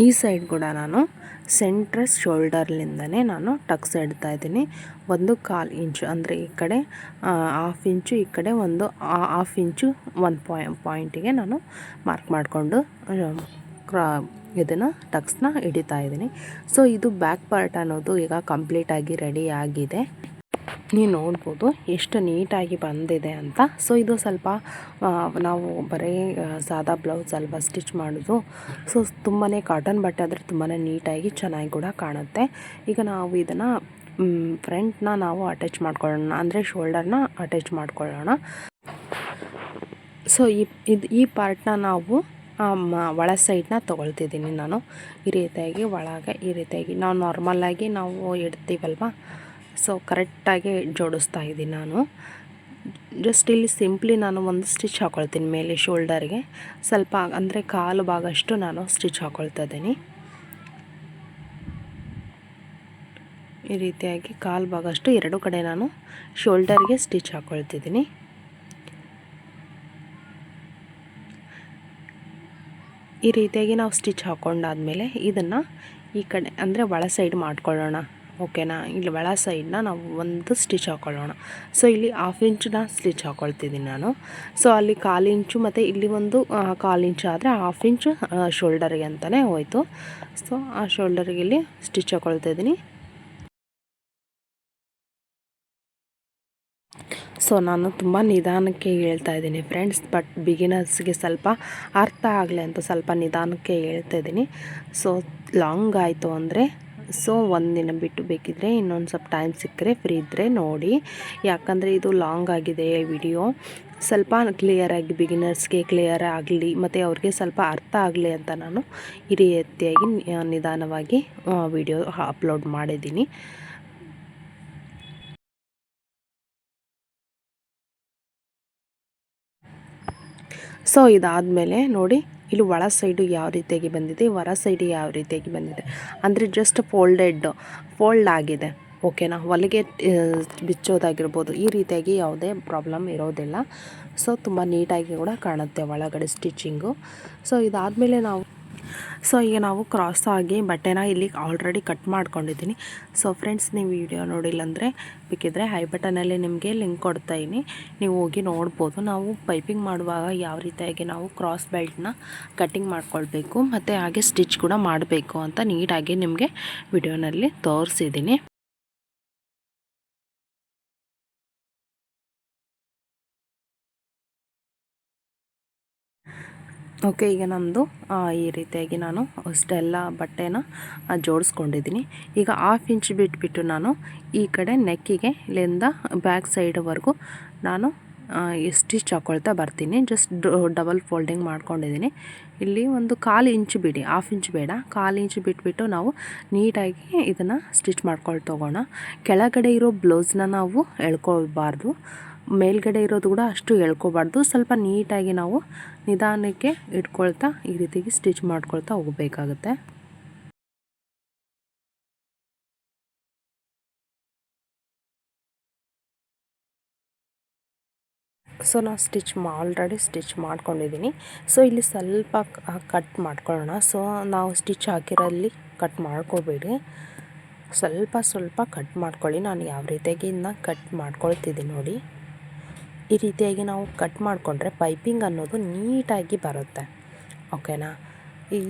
ಈ ಸೈಡ್ ಕೂಡ ನಾನು ಸೆಂಟ್ರ್ ಶೋಲ್ಡರ್ಲಿಂದನೇ ನಾನು ಟಕ್ಸ್ ಇಡ್ತಾ ಇದ್ದೀನಿ. 1/4 ಇಂಚು, ಅಂದರೆ ಈ ಕಡೆ 1/2 ಇಂಚು, ಈ ಕಡೆ 1/2 ಇಂಚು ಪಾಯಿಂಟಿಗೆ ನಾನು ಮಾರ್ಕ್ ಮಾಡಿಕೊಂಡು ಇದನ್ನು ಟಕ್ಸ್ನ ಹಿಡಿತಾ ಇದ್ದೀನಿ. ಸೊ ಇದು ಬ್ಯಾಕ್ ಪಾರ್ಟ್ ಅನ್ನೋದು ಈಗ ಕಂಪ್ಲೀಟಾಗಿ ರೆಡಿ ಆಗಿದೆ. ನೀವು ನೋಡ್ಬೋದು ಎಷ್ಟು ನೀಟಾಗಿ ಬಂದಿದೆ ಅಂತ. ಸೊ ಇದು ಸ್ವಲ್ಪ ನಾವು ಬರೀ ಸಾದಾ ಬ್ಲೌಸ್ ಅಲ್ವಾ ಸ್ಟಿಚ್ ಮಾಡೋದು. ಸೊ ತುಂಬಾ ಕಾಟನ್ ಬಟ್ಟೆ ಆದರೆ ತುಂಬಾ ನೀಟಾಗಿ ಚೆನ್ನಾಗಿ ಕೂಡ ಕಾಣುತ್ತೆ. ಈಗ ನಾವು ಇದನ್ನು ಫ್ರಂಟ್ನ ನಾವು ಅಟ್ಯಾಚ್ ಮಾಡ್ಕೊಳ್ಳೋಣ, ಅಂದರೆ ಶೋಲ್ಡರ್ನ ಅಟ್ಯಾಚ್ ಮಾಡ್ಕೊಳ್ಳೋಣ. ಸೊ ಈ ಪಾರ್ಟ್ನ ನಾವು ಒಳ ಸೈಡ್ನ ತೊಗೊಳ್ತಿದ್ದೀನಿ ನಾನು. ಈ ರೀತಿಯಾಗಿ ಒಳಗೆ ಈ ರೀತಿಯಾಗಿ ನಾವು ನಾರ್ಮಲಾಗಿ ನಾವು ಇಡ್ತೀವಲ್ವ, ಸೊ ಕರೆಕ್ಟಾಗಿ ಜೋಡಿಸ್ತಾ ಇದ್ದೀನಿ ನಾನು. ಜಸ್ಟ್ ಇಲ್ಲಿ ಸಿಂಪ್ಲಿ ನಾನು ಒಂದು ಸ್ಟಿಚ್ ಹಾಕ್ಕೊಳ್ತೀನಿ ಮೇಲೆ ಶೋಲ್ಡರ್ಗೆ, ಸ್ವಲ್ಪ ಅಂದರೆ ಕಾಲು ಭಾಗಷ್ಟು ನಾನು ಸ್ಟಿಚ್ ಹಾಕ್ಕೊಳ್ತಾ ಇದ್ದೀನಿ. ಈ ರೀತಿಯಾಗಿ ಕಾಲು ಭಾಗಷ್ಟು ಎರಡು ಕಡೆ ನಾನು ಶೋಲ್ಡರ್ಗೆ ಸ್ಟಿಚ್ ಹಾಕ್ಕೊಳ್ತಿದ್ದೀನಿ. ಈ ರೀತಿಯಾಗಿ ನಾವು ಸ್ಟಿಚ್ ಹಾಕ್ಕೊಂಡಾದ್ಮೇಲೆ ಇದನ್ನು ಈ ಕಡೆ ಅಂದರೆ ಒಳ ಸೈಡ್ ಮಾಡ್ಕೊಳ್ಳೋಣ. ಓಕೆನಾ? ಇಲ್ಲಿ ಒಳ ಸೈಡನ್ನ ನಾವು ಒಂದು ಸ್ಟಿಚ್ ಹಾಕ್ಕೊಳ್ಳೋಣ. ಸೊ ಇಲ್ಲಿ 1/2 ಇಂಚನ್ನ ಸ್ಟಿಚ್ ಹಾಕ್ಕೊಳ್ತಿದ್ದೀನಿ ನಾನು. ಸೊ ಅಲ್ಲಿ 1/4 ಇಂಚು ಮತ್ತು ಇಲ್ಲಿ ಒಂದು 1/4 ಇಂಚು ಆದರೆ 1/2 ಇಂಚು ಶೋಲ್ಡರ್ಗೆ ಅಂತಲೇ ಹೋಯಿತು. ಸೊ ಆ ಶೋಲ್ಡರ್ಗೆ ಇಲ್ಲಿ ಸ್ಟಿಚ್ ಹಾಕ್ಕೊಳ್ತಾಯಿದ್ದೀನಿ. ಸೊ ನಾನು ತುಂಬ ನಿಧಾನಕ್ಕೆ ಹೇಳ್ತಾ ಇದ್ದೀನಿ ಫ್ರೆಂಡ್ಸ್, ಬಟ್ ಬಿಗಿನರ್ಸ್ಗೆ ಸ್ವಲ್ಪ ಅರ್ಥ ಆಗಲಿ ಅಂತ ಸ್ವಲ್ಪ ನಿಧಾನಕ್ಕೆ ಹೇಳ್ತಾ ಇದ್ದೀನಿ. ಸೊ ಲಾಂಗ್ ಆಯಿತು ಅಂದರೆ ಸೊ ಒಂದಿನ ಬಿಟ್ಟು ಬೇಕಿದ್ದರೆ ಇನ್ನೊಂದು ಸ್ವಲ್ಪ ಟೈಮ್ ಸಿಕ್ಕರೆ ಫ್ರೀ ಇದ್ದರೆ ನೋಡಿ. ಯಾಕಂದರೆ ಇದು ಲಾಂಗ್ ಆಗಿದೆ ವಿಡಿಯೋ, ಸ್ವಲ್ಪ ಕ್ಲಿಯರಾಗಿ ಬಿಗಿನರ್ಸ್ಗೆ ಕ್ಲಿಯರ್ ಆಗಲಿ ಮತ್ತು ಅವ್ರಿಗೆ ಸ್ವಲ್ಪ ಅರ್ಥ ಆಗಲಿ ಅಂತ ನಾನು ಈ ರೀತಿಯಾಗಿ ನಿಧಾನವಾಗಿ ವಿಡಿಯೋ ಅಪ್ಲೋಡ್ ಮಾಡಿದ್ದೀನಿ. ಸೊ ಇದಾದಮೇಲೆ ನೋಡಿ ಇಲ್ಲಿ ಒಳ ಸೈಡು ಯಾವ ರೀತಿಯಾಗಿ ಬಂದಿದೆ, ಹೊರ ಸೈಡು ಯಾವ ರೀತಿಯಾಗಿ ಬಂದಿದೆ ಅಂದರೆ ಜಸ್ಟ್ ಫೋಲ್ಡ್ ಆಗಿದೆ. ಓಕೆನಾ? ಹೊಲಿಗೆ ಬಿಚ್ಚೋದಾಗಿರ್ಬೋದು ಈ ರೀತಿಯಾಗಿ ಯಾವುದೇ ಪ್ರಾಬ್ಲಮ್ ಇರೋದಿಲ್ಲ. ಸೊ ತುಂಬ ನೀಟಾಗಿ ಕೂಡ ಕಾಣುತ್ತೆ ಒಳಗಡೆ ಸ್ಟಿಚಿಂಗು. ಸೊ ಇದಾದಮೇಲೆ ಈಗ ನಾವು ಕ್ರಾಸ್ ಆಗಿ ಬಟ್ಟೆನ ಇಲ್ಲಿ ಆಲ್ರೆಡಿ ಕಟ್ ಮಾಡ್ಕೊಂಡಿದ್ದೀನಿ. ಸೊ ಫ್ರೆಂಡ್ಸ್, ನೀವು ವಿಡಿಯೋ ನೋಡಿಲ್ಲ ಅಂದರೆ ಬೇಕಿದ್ದರೆ ಐ ಬಟನಲ್ಲಿ ನಿಮಗೆ ಲಿಂಕ್ ಕೊಡ್ತಾಯಿನಿ, ನೀವು ಹೋಗಿ ನೋಡ್ಬೋದು. ನಾವು ಪೈಪಿಂಗ್ ಮಾಡುವಾಗ ಯಾವ ರೀತಿಯಾಗಿ ನಾವು ಕ್ರಾಸ್ ಬೆಲ್ಟ್ನ ಕಟ್ಟಿಂಗ್ ಮಾಡ್ಕೊಳ್ಬೇಕು ಮತ್ತು ಹಾಗೆ ಸ್ಟಿಚ್ ಕೂಡ ಮಾಡಬೇಕು ಅಂತ ನೀಟಾಗಿ ನಿಮಗೆ ವಿಡಿಯೋನಲ್ಲಿ ತೋರಿಸಿದ್ದೀನಿ. ಓಕೆ, ಈಗ ನಮ್ಮದು ಈ ರೀತಿಯಾಗಿ ನಾನು ಅಷ್ಟೆಲ್ಲ ಬಟ್ಟೆನ ಜೋಡಿಸ್ಕೊಂಡಿದ್ದೀನಿ. ಈಗ 1/2 ಇಂಚ್ ಬಿಟ್ಬಿಟ್ಟು ನಾನು ಈ ಕಡೆ ನೆಕ್ಕಿಗೆ ಇಲ್ಲಿಂದ ಬ್ಯಾಕ್ ಸೈಡ್ವರೆಗೂ ನಾನು ಸ್ಟಿಚ್ ಹಾಕ್ಕೊಳ್ತಾ ಬರ್ತೀನಿ. ಜಸ್ಟ್ ಡಬಲ್ ಫೋಲ್ಡಿಂಗ್ ಮಾಡ್ಕೊಂಡಿದ್ದೀನಿ. ಇಲ್ಲಿ ಒಂದು 1/4 ಇಂಚು ಬಿಡಿ, 1/2 ಇಂಚ್ ಬೇಡ, 1/4 ಇಂಚು ಬಿಟ್ಬಿಟ್ಟು ನಾವು ನೀಟಾಗಿ ಇದನ್ನು ಸ್ಟಿಚ್ ಮಾಡ್ಕೊಳ್ತಾ ಹೋಗೋಣ. ಕೆಳಗಡೆ ಇರೋ ಬ್ಲೌಸ್ನ ನಾವು ಎಳ್ಕೊಳ್ಬಾರ್ದು, ಮೇಲ್ಗಡೆ ಇರೋದು ಕೂಡ ಅಷ್ಟು ಎಳ್ಕೊಬಾರ್ದು. ಸ್ವಲ್ಪ ನೀಟಾಗಿ ನಾವು ನಿಧಾನಕ್ಕೆ ಇಟ್ಕೊಳ್ತಾ ಈ ರೀತಿಯಾಗಿ ಸ್ಟಿಚ್ ಮಾಡ್ಕೊಳ್ತಾ ಹೋಗಬೇಕಾಗುತ್ತೆ. ಸೊ ನಾವು ಆಲ್ರೆಡಿ ಸ್ಟಿಚ್ ಮಾಡ್ಕೊಂಡಿದ್ದೀನಿ. ಸೊ ಇಲ್ಲಿ ಸ್ವಲ್ಪ ಕಟ್ ಮಾಡ್ಕೊಳ್ಳೋಣ. ಸೊ ನಾವು ಸ್ಟಿಚ್ ಹಾಕಿರಲ್ಲಿ ಕಟ್ ಮಾಡ್ಕೋಬೇಡಿ, ಸ್ವಲ್ಪ ಕಟ್ ಮಾಡ್ಕೊಳ್ಳಿ. ನಾನು ಯಾವ ರೀತಿಯಾಗಿ ಇದನ್ನ ಕಟ್ ಮಾಡ್ಕೊಳ್ತಿದ್ದೀನಿ ನೋಡಿ. ಈ ರೀತಿಯಾಗಿ ನಾವು ಕಟ್ ಮಾಡಿಕೊಂಡ್ರೆ ಪೈಪಿಂಗ್ ಅನ್ನೋದು ನೀಟಾಗಿ ಬರುತ್ತೆ. ಓಕೆನಾ?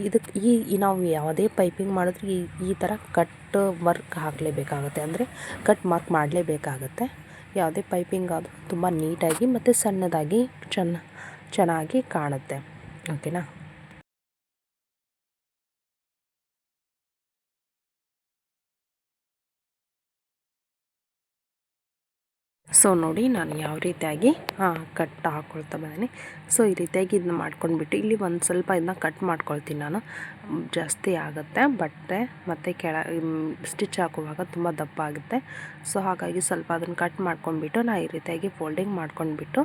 ಇದಕ್ಕೆ ನಾವು ಯಾವುದೇ ಪೈಪಿಂಗ್ ಮಾಡಿದ್ರೆ ಈ ಥರ ಕಟ್ ವರ್ಕ್ ಹಾಕಲೇಬೇಕಾಗುತ್ತೆ, ಅಂದರೆ ಕಟ್ ಮಾರ್ಕ್ ಮಾಡಲೇಬೇಕಾಗತ್ತೆ. ಯಾವುದೇ ಪೈಪಿಂಗ್ ಅದು ತುಂಬ ನೀಟಾಗಿ ಮತ್ತು ಸಣ್ಣದಾಗಿ ಚೆನ್ನಾಗಿ ಕಾಣುತ್ತೆ. ಓಕೆನಾ? ಸೊ ನೋಡಿ ನಾನು ಯಾವ ರೀತಿಯಾಗಿ ಕಟ್ ಹಾಕ್ಕೊಳ್ತಾ ಬಂದೀನಿ. ಸೊ ಈ ರೀತಿಯಾಗಿ ಇದನ್ನ ಮಾಡ್ಕೊಂಡ್ಬಿಟ್ಟು ಇಲ್ಲಿ ಒಂದು ಸ್ವಲ್ಪ ಇದನ್ನ ಕಟ್ ಮಾಡ್ಕೊಳ್ತೀನಿ ನಾನು. ಜಾಸ್ತಿ ಆಗುತ್ತೆ ಬಟ್ಟೆ ಮತ್ತು ಸ್ಟಿಚ್ ಹಾಕುವಾಗ ತುಂಬ ದಪ್ಪ ಆಗುತ್ತೆ. ಸೊ ಹಾಗಾಗಿ ಸ್ವಲ್ಪ ಅದನ್ನು ಕಟ್ ಮಾಡ್ಕೊಂಡ್ಬಿಟ್ಟು ನಾನು ಈ ರೀತಿಯಾಗಿ ಫೋಲ್ಡಿಂಗ್ ಮಾಡ್ಕೊಂಡ್ಬಿಟ್ಟು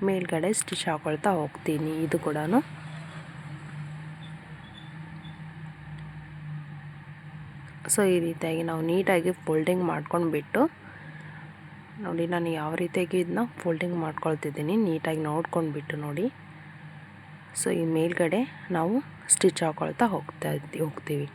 ಮೇಲ್ಗಡೆ ಸ್ಟಿಚ್ ಹಾಕ್ಕೊಳ್ತಾ ಹೋಗ್ತೀನಿ. ಇದು ಕೂಡ ಸೊ ಈ ರೀತಿಯಾಗಿ ನಾವು ನೀಟಾಗಿ ಫೋಲ್ಡಿಂಗ್ ಮಾಡ್ಕೊಂಡ್ಬಿಟ್ಟು ನೋಡಿ, ನಾನು ಯಾವ ರೀತಿಯಾಗಿ ಇದನ್ನ ಫೋಲ್ಡಿಂಗ್ ಮಾಡ್ಕೊಳ್ತಿದ್ದೀನಿ ನೀಟಾಗಿ ನೋಡ್ಕೊಂಡ್ಬಿಟ್ಟು ನೋಡಿ. ಸೊ ಈ ಮೇಲ್ಗಡೆ ನಾವು ಸ್ಟಿಚ್ ಹಾಕ್ಕೊಳ್ತಾ ಹೋಗ್ತೀವಿ.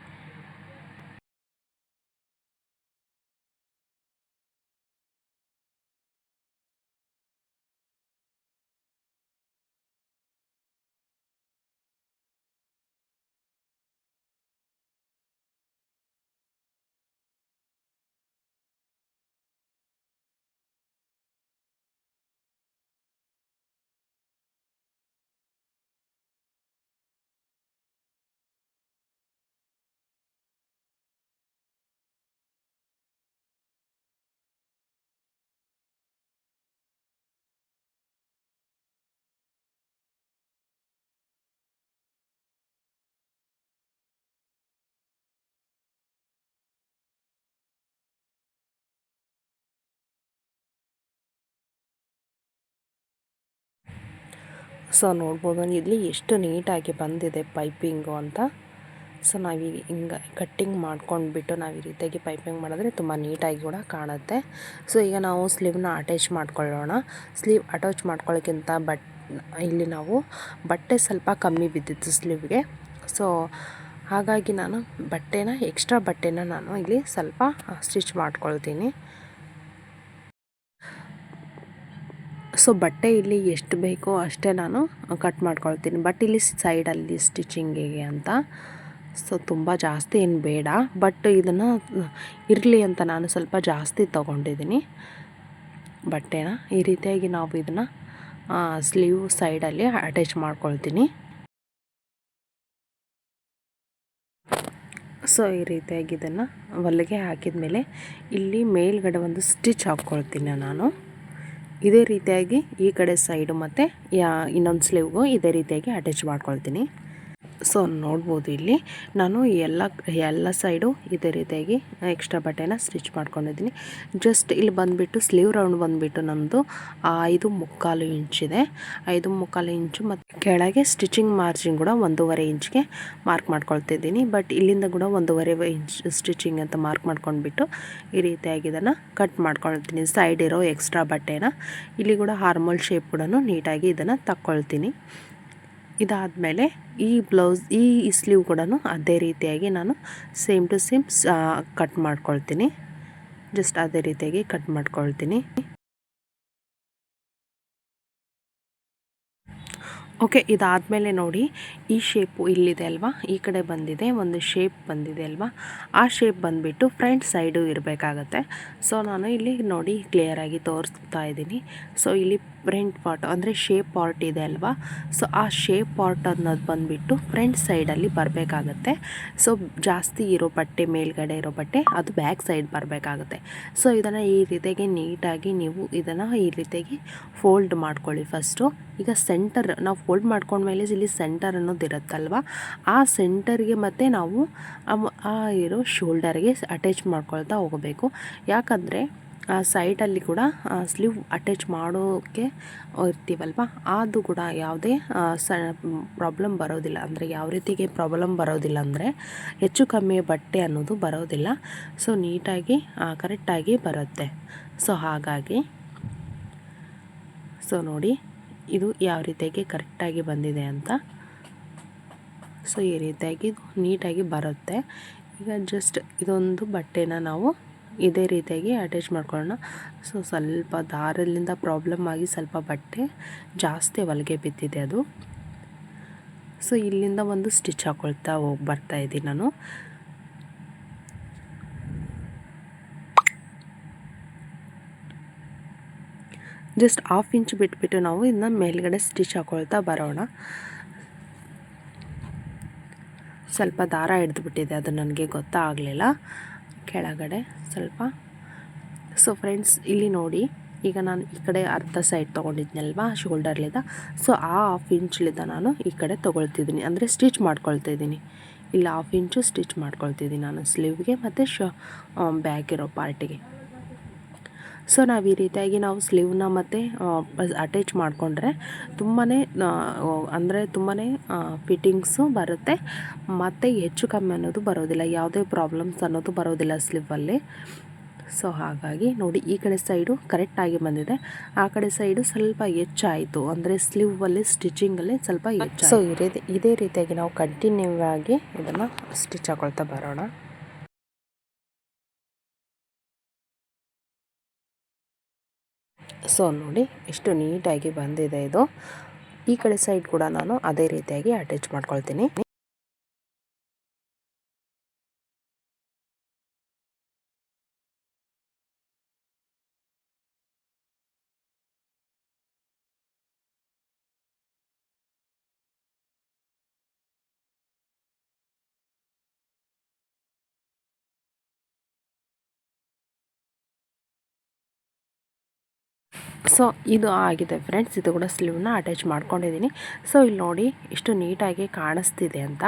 ಸೊ ನೋಡ್ಬೋದು ಇಲ್ಲಿ ಎಷ್ಟು ನೀಟಾಗಿ ಬಂದಿದೆ ಪೈಪಿಂಗು ಅಂತ. ಸೊ ನಾವು ಹಿಂಗೆ ಕಟ್ಟಿಂಗ್ ಮಾಡ್ಕೊಂಡ್ಬಿಟ್ಟು ನಾವು ಈ ರೀತಿಯಾಗಿ ಪೈಪಿಂಗ್ ಮಾಡಿದ್ರೆ ತುಂಬ ನೀಟಾಗಿ ಕೂಡ ಕಾಣುತ್ತೆ. ಸೊ ಈಗ ನಾವು ಸ್ಲೀವ್ನ ಅಟ್ಯಾಚ್ ಮಾಡ್ಕೊಳ್ಳೋಣ. ಸ್ಲೀವ್ ಅಟ್ಯಾಚ್ ಮಾಡ್ಕೊಳ್ಳೋಕ್ಕಿಂತ ಇಲ್ಲಿ ನಾವು ಬಟ್ಟೆ ಸ್ವಲ್ಪ ಕಮ್ಮಿ ಬಿದ್ದಿತ್ತು ಸ್ಲೀವ್ಗೆ. ಸೊ ಹಾಗಾಗಿ ನಾನು ಎಕ್ಸ್ಟ್ರಾ ಬಟ್ಟೆನ ನಾನು ಇಲ್ಲಿ ಸ್ವಲ್ಪ ಸ್ಟಿಚ್ ಮಾಡ್ಕೊಳ್ತೀನಿ. ಸೊ ಬಟ್ಟೆ ಇಲ್ಲಿ ಎಷ್ಟು ಬೇಕೋ ಅಷ್ಟೇ ನಾನು ಕಟ್ ಮಾಡ್ಕೊಳ್ತೀನಿ. ಬಟ್ ಇಲ್ಲಿ ಸೈಡಲ್ಲಿ ಸ್ಟಿಚಿಂಗಿಗೆ ಅಂತ ಸೊ ತುಂಬ ಜಾಸ್ತಿ ಏನು ಬೇಡ, ಬಟ್ ಇದನ್ನು ಇರಲಿ ಅಂತ ನಾನು ಸ್ವಲ್ಪ ಜಾಸ್ತಿ ತೊಗೊಂಡಿದ್ದೀನಿ ಬಟ್ಟೆನ. ಈ ರೀತಿಯಾಗಿ ನಾವು ಇದನ್ನು ಸ್ಲೀವ್ ಸೈಡಲ್ಲಿ ಅಟ್ಯಾಚ್ ಮಾಡ್ಕೊಳ್ತೀನಿ. ಸೊ ಈ ರೀತಿಯಾಗಿ ಇದನ್ನು ಹೊಲಿಗೆ ಹಾಕಿದ ಮೇಲೆ ಇಲ್ಲಿ ಮೇಲ್ಗಡೆ ಒಂದು ಸ್ಟಿಚ್ ಹಾಕ್ಕೊಳ್ತೀನಿ ನಾನು. ಇದೇ ರೀತಿಯಾಗಿ ಈ ಕಡೆ ಸೈಡು ಮತ್ತು ಇನ್ನೊಂದು ಸ್ಲೀವ್ಗೂ ಇದೇ ರೀತಿಯಾಗಿ ಅಟ್ಯಾಚ್ ಮಾಡ್ಕೊಳ್ತೀನಿ. ಸೊ ನೋಡ್ಬೋದು ಇಲ್ಲಿ ನಾನು ಎಲ್ಲ ಸೈಡು ಇದೇ ರೀತಿಯಾಗಿ ಎಕ್ಸ್ಟ್ರಾ ಬಟ್ಟೆನ ಸ್ಟಿಚ್ ಮಾಡ್ಕೊಂಡಿದ್ದೀನಿ. ಜಸ್ಟ್ ಇಲ್ಲಿ ಬಂದುಬಿಟ್ಟು ಸ್ಲೀವ್ ರೌಂಡ್ ಬಂದುಬಿಟ್ಟು ನಮ್ಮದು 5.25 ಇಂಚಿದೆ. 5.25 ಇಂಚು ಮತ್ತು ಕೆಳಗೆ ಸ್ಟಿಚಿಂಗ್ ಮಾರ್ಜಿನ್ ಕೂಡ 1.5 ಇಂಚ್ಗೆ ಮಾರ್ಕ್ ಮಾಡ್ಕೊಳ್ತಿದ್ದೀನಿ. ಬಟ್ ಇಲ್ಲಿಂದ ಕೂಡ 1.5 ಇಂಚ್ ಸ್ಟಿಚಿಂಗ್ ಅಂತ ಮಾರ್ಕ್ ಮಾಡ್ಕೊಂಡ್ಬಿಟ್ಟು ಈ ರೀತಿಯಾಗಿ ಇದನ್ನು ಕಟ್ ಮಾಡ್ಕೊಳ್ತೀನಿ. ಸೈಡ್ ಇರೋ ಎಕ್ಸ್ಟ್ರಾ ಬಟ್ಟೆನ ಇಲ್ಲಿ ಕೂಡ ಹಾರ್ಮೋಲ್ ಶೇಪ್ ಕೂಡ ನೀಟಾಗಿ ಇದನ್ನು ತಕ್ಕೊಳ್ತೀನಿ. ಇದಾದಮೇಲೆ ಈ ಸ್ಲೀವ್ ಕೂಡ ಅದೇ ರೀತಿಯಾಗಿ ನಾನು ಸೇಮ್ ಟು ಸೇಮ್ ಕಟ್ ಮಾಡ್ಕೊಳ್ತೀನಿ. ಜಸ್ಟ್ ಅದೇ ರೀತಿಯಾಗಿ ಕಟ್ ಮಾಡ್ಕೊಳ್ತೀನಿ. ಓಕೆ, ಇದಾದಮೇಲೆ ನೋಡಿ ಈ ಶೇಪು ಇಲ್ಲಿದೆ ಅಲ್ವಾ, ಈ ಕಡೆ ಬಂದಿದೆ ಒಂದು ಶೇಪ್ ಬಂದಿದೆ ಅಲ್ವಾ, ಆ ಶೇಪ್ ಬಂದುಬಿಟ್ಟು ಫ್ರಂಟ್ ಸೈಡು ಇರಬೇಕಾಗತ್ತೆ. ಸೊ ನಾನು ಇಲ್ಲಿ ನೋಡಿ ಕ್ಲಿಯರಾಗಿ ತೋರಿಸ್ತಾ ಇದ್ದೀನಿ. ಸೊ ಇಲ್ಲಿ ಫ್ರಂಟ್ ಪಾರ್ಟ್ ಅಂದರೆ ಶೇಪ್ ಪಾರ್ಟ್ ಇದೆ ಅಲ್ವಾ, ಸೊ ಆ ಶೇಪ್ ಪಾರ್ಟ್ ಅನ್ನೋದು ಬಂದುಬಿಟ್ಟು ಫ್ರಂಟ್ ಸೈಡಲ್ಲಿ ಬರಬೇಕಾಗತ್ತೆ. ಸೊ ಜಾಸ್ತಿ ಇರೋ ಬಟ್ಟೆ ಮೇಲ್ಗಡೆ ಇರೋ ಬಟ್ಟೆ ಅದು ಬ್ಯಾಕ್ ಸೈಡ್ ಬರಬೇಕಾಗುತ್ತೆ. ಸೊ ಇದನ್ನು ಈ ರೀತಿಯಾಗಿ ನೀಟಾಗಿ ನೀವು ಇದನ್ನು ಈ ರೀತಿಯಾಗಿ ಫೋಲ್ಡ್ ಮಾಡ್ಕೊಳ್ಳಿ ಫಸ್ಟು. ಈಗ ಸೆಂಟರ್ ನಾವು ಫೋಲ್ಡ್ ಮಾಡ್ಕೊಂಡ್ಮೇಲೆ ಇಲ್ಲಿ ಸೆಂಟರ್ ಅನ್ನೋದು ಇರುತ್ತಲ್ವ, ಆ ಸೆಂಟರ್ಗೆ ಮತ್ತು ನಾವು ಆ ಇರೋ ಶೋಲ್ಡರ್ಗೆ ಅಟ್ಯಾಚ್ ಮಾಡ್ಕೊಳ್ತಾ ಹೋಗಬೇಕು. ಯಾಕಂದರೆ ಆ ಸೈಡಲ್ಲಿ ಕೂಡ ಸ್ಲೀವ್ ಅಟ್ಯಾಚ್ ಮಾಡೋಕ್ಕೆ ಇರ್ತೀವಲ್ವ, ಅದು ಕೂಡ ಯಾವುದೇ ಪ್ರಾಬ್ಲಮ್ ಬರೋದಿಲ್ಲ. ಅಂದರೆ ಯಾವ ರೀತಿಗೆ ಪ್ರಾಬ್ಲಮ್ ಬರೋದಿಲ್ಲ ಅಂದರೆ ಹೆಚ್ಚು ಕಮ್ಮಿ ಬಟ್ಟೆ ಅನ್ನೋದು ಬರೋದಿಲ್ಲ. ಸೊ ನೀಟಾಗಿ ಕರೆಕ್ಟಾಗಿ ಬರುತ್ತೆ. ಸೊ ಹಾಗಾಗಿ ಸೊ ನೋಡಿ ಇದು ಯಾವ ರೀತಿಯಾಗಿ ಕರೆಕ್ಟಾಗಿ ಬಂದಿದೆ ಅಂತ. ಸೊ ಈ ರೀತಿಯಾಗಿ ನೀಟಾಗಿ ಬರುತ್ತೆ. ಈಗ ಜಸ್ಟ್ ಇದೊಂದು ಬಟ್ಟೆನ ನಾವು ಇದೇ ರೀತಿಯಾಗಿ ಅಟ್ಯಾಚ್ ಮಾಡ್ಕೊಳ್ಳೋಣ. ಸೊ ಸ್ವಲ್ಪ ದಾರದಿಂದ ಪ್ರಾಬ್ಲಮ್ ಆಗಿ ಸ್ವಲ್ಪ ಬಟ್ಟೆ ಜಾಸ್ತಿ ಹೊಲಿಗೆ ಬಿದ್ದಿದೆ ಅದು. ಸೊ ಇಲ್ಲಿಂದ ಒಂದು ಸ್ಟಿಚ್ ಹಾಕ್ಕೊಳ್ತಾ ಬರ್ತಾ ಇದ್ದೀನಿ ನಾನು. ಜಸ್ಟ್ 1/2 ಇಂಚ್ ಬಿಟ್ಬಿಟ್ಟು ನಾವು ಇದನ್ನ ಮೇಲ್ಗಡೆ ಸ್ಟಿಚ್ ಹಾಕ್ಕೊಳ್ತಾ ಬರೋಣ. ಸ್ವಲ್ಪ ದಾರ ಹಿಡಿದುಬಿಟ್ಟಿದೆ, ಅದು ನನಗೆ ಗೊತ್ತಾಗಲಿಲ್ಲ ಕೆಳಗಡೆ ಸ್ವಲ್ಪ. ಸೊ ಫ್ರೆಂಡ್ಸ್ ಇಲ್ಲಿ ನೋಡಿ, ಈಗ ನಾನು ಈ ಕಡೆ ಅರ್ಧ ಸೈಡ್ ತೊಗೊಂಡಿದ್ನಲ್ವ ಶೋಲ್ಡರ್ಲಿಂದ, ಸೊ ಆ 1/2 ಇಂಚ್ಲಿಂದ ನಾನು ಈ ಕಡೆ ತೊಗೊಳ್ತಿದ್ದೀನಿ, ಅಂದರೆ ಸ್ಟಿಚ್ ಮಾಡ್ಕೊಳ್ತಿದ್ದೀನಿ. ಇಲ್ಲಿ 1/2 ಇಂಚು ಸ್ಟಿಚ್ ಮಾಡ್ಕೊಳ್ತಿದ್ದೀನಿ ನಾನು ಸ್ಲೀವ್ಗೆ ಮತ್ತು ಬ್ಯಾಕ್ ಇರೋ ಪಾರ್ಟಿಗೆ. ಸೊ ನಾವು ಈ ರೀತಿಯಾಗಿ ನಾವು ಸ್ಲೀವ್ನ ಮತ್ತು ಅಟ್ಯಾಚ್ ಮಾಡಿಕೊಂಡ್ರೆ ತುಂಬಾ ಅಂದರೆ ತುಂಬಾ ಫಿಟ್ಟಿಂಗ್ಸು ಬರುತ್ತೆ ಮತ್ತು ಹೆಚ್ಚು ಕಮ್ಮಿ ಅನ್ನೋದು ಬರೋದಿಲ್ಲ, ಯಾವುದೇ ಪ್ರಾಬ್ಲಮ್ಸ್ ಅನ್ನೋದು ಬರೋದಿಲ್ಲ ಸ್ಲೀವಲ್ಲಿ. ಸೊ ಹಾಗಾಗಿ ನೋಡಿ ಈ ಕಡೆ ಸೈಡು ಕರೆಕ್ಟಾಗಿ ಬಂದಿದೆ, ಆ ಕಡೆ ಸೈಡು ಸ್ವಲ್ಪ ಹೆಚ್ಚಾಯಿತು, ಅಂದರೆ ಸ್ಲೀವಲ್ಲಿ ಸ್ಟಿಚಿಂಗಲ್ಲಿ ಸ್ವಲ್ಪ ಹೆಚ್ಚು. ಸೊ ಇದೇ ರೀತಿಯಾಗಿ ನಾವು ಕಂಟಿನ್ಯೂ ಆಗಿ ಇದನ್ನು ಸ್ಟಿಚ್ ಹಾಕೊಳ್ತಾ ಬರೋಣ. ಸೊ ನೋಡಿ ಎಷ್ಟು ನೀಟಾಗಿ ಬಂದಿದೆ ಇದು. ಈ ಕಡೆ ಸೈಡ್ ಕೂಡ ನಾನು ಅದೇ ರೀತಿಯಾಗಿ ಅಟ್ಯಾಚ್ ಮಾಡ್ಕೊಳ್ತೀನಿ. ಸೊ ಇದು ಆಗಿದೆ ಫ್ರೆಂಡ್ಸ್, ಇದು ಕೂಡ ಸ್ಲೀವ್ನ ಅಟ್ಯಾಚ್ ಮಾಡ್ಕೊಂಡಿದ್ದೀನಿ. ಸೊ ಇಲ್ಲಿ ನೋಡಿ ಎಷ್ಟು ನೀಟಾಗಿ ಕಾಣಿಸ್ತಿದೆ ಅಂತ.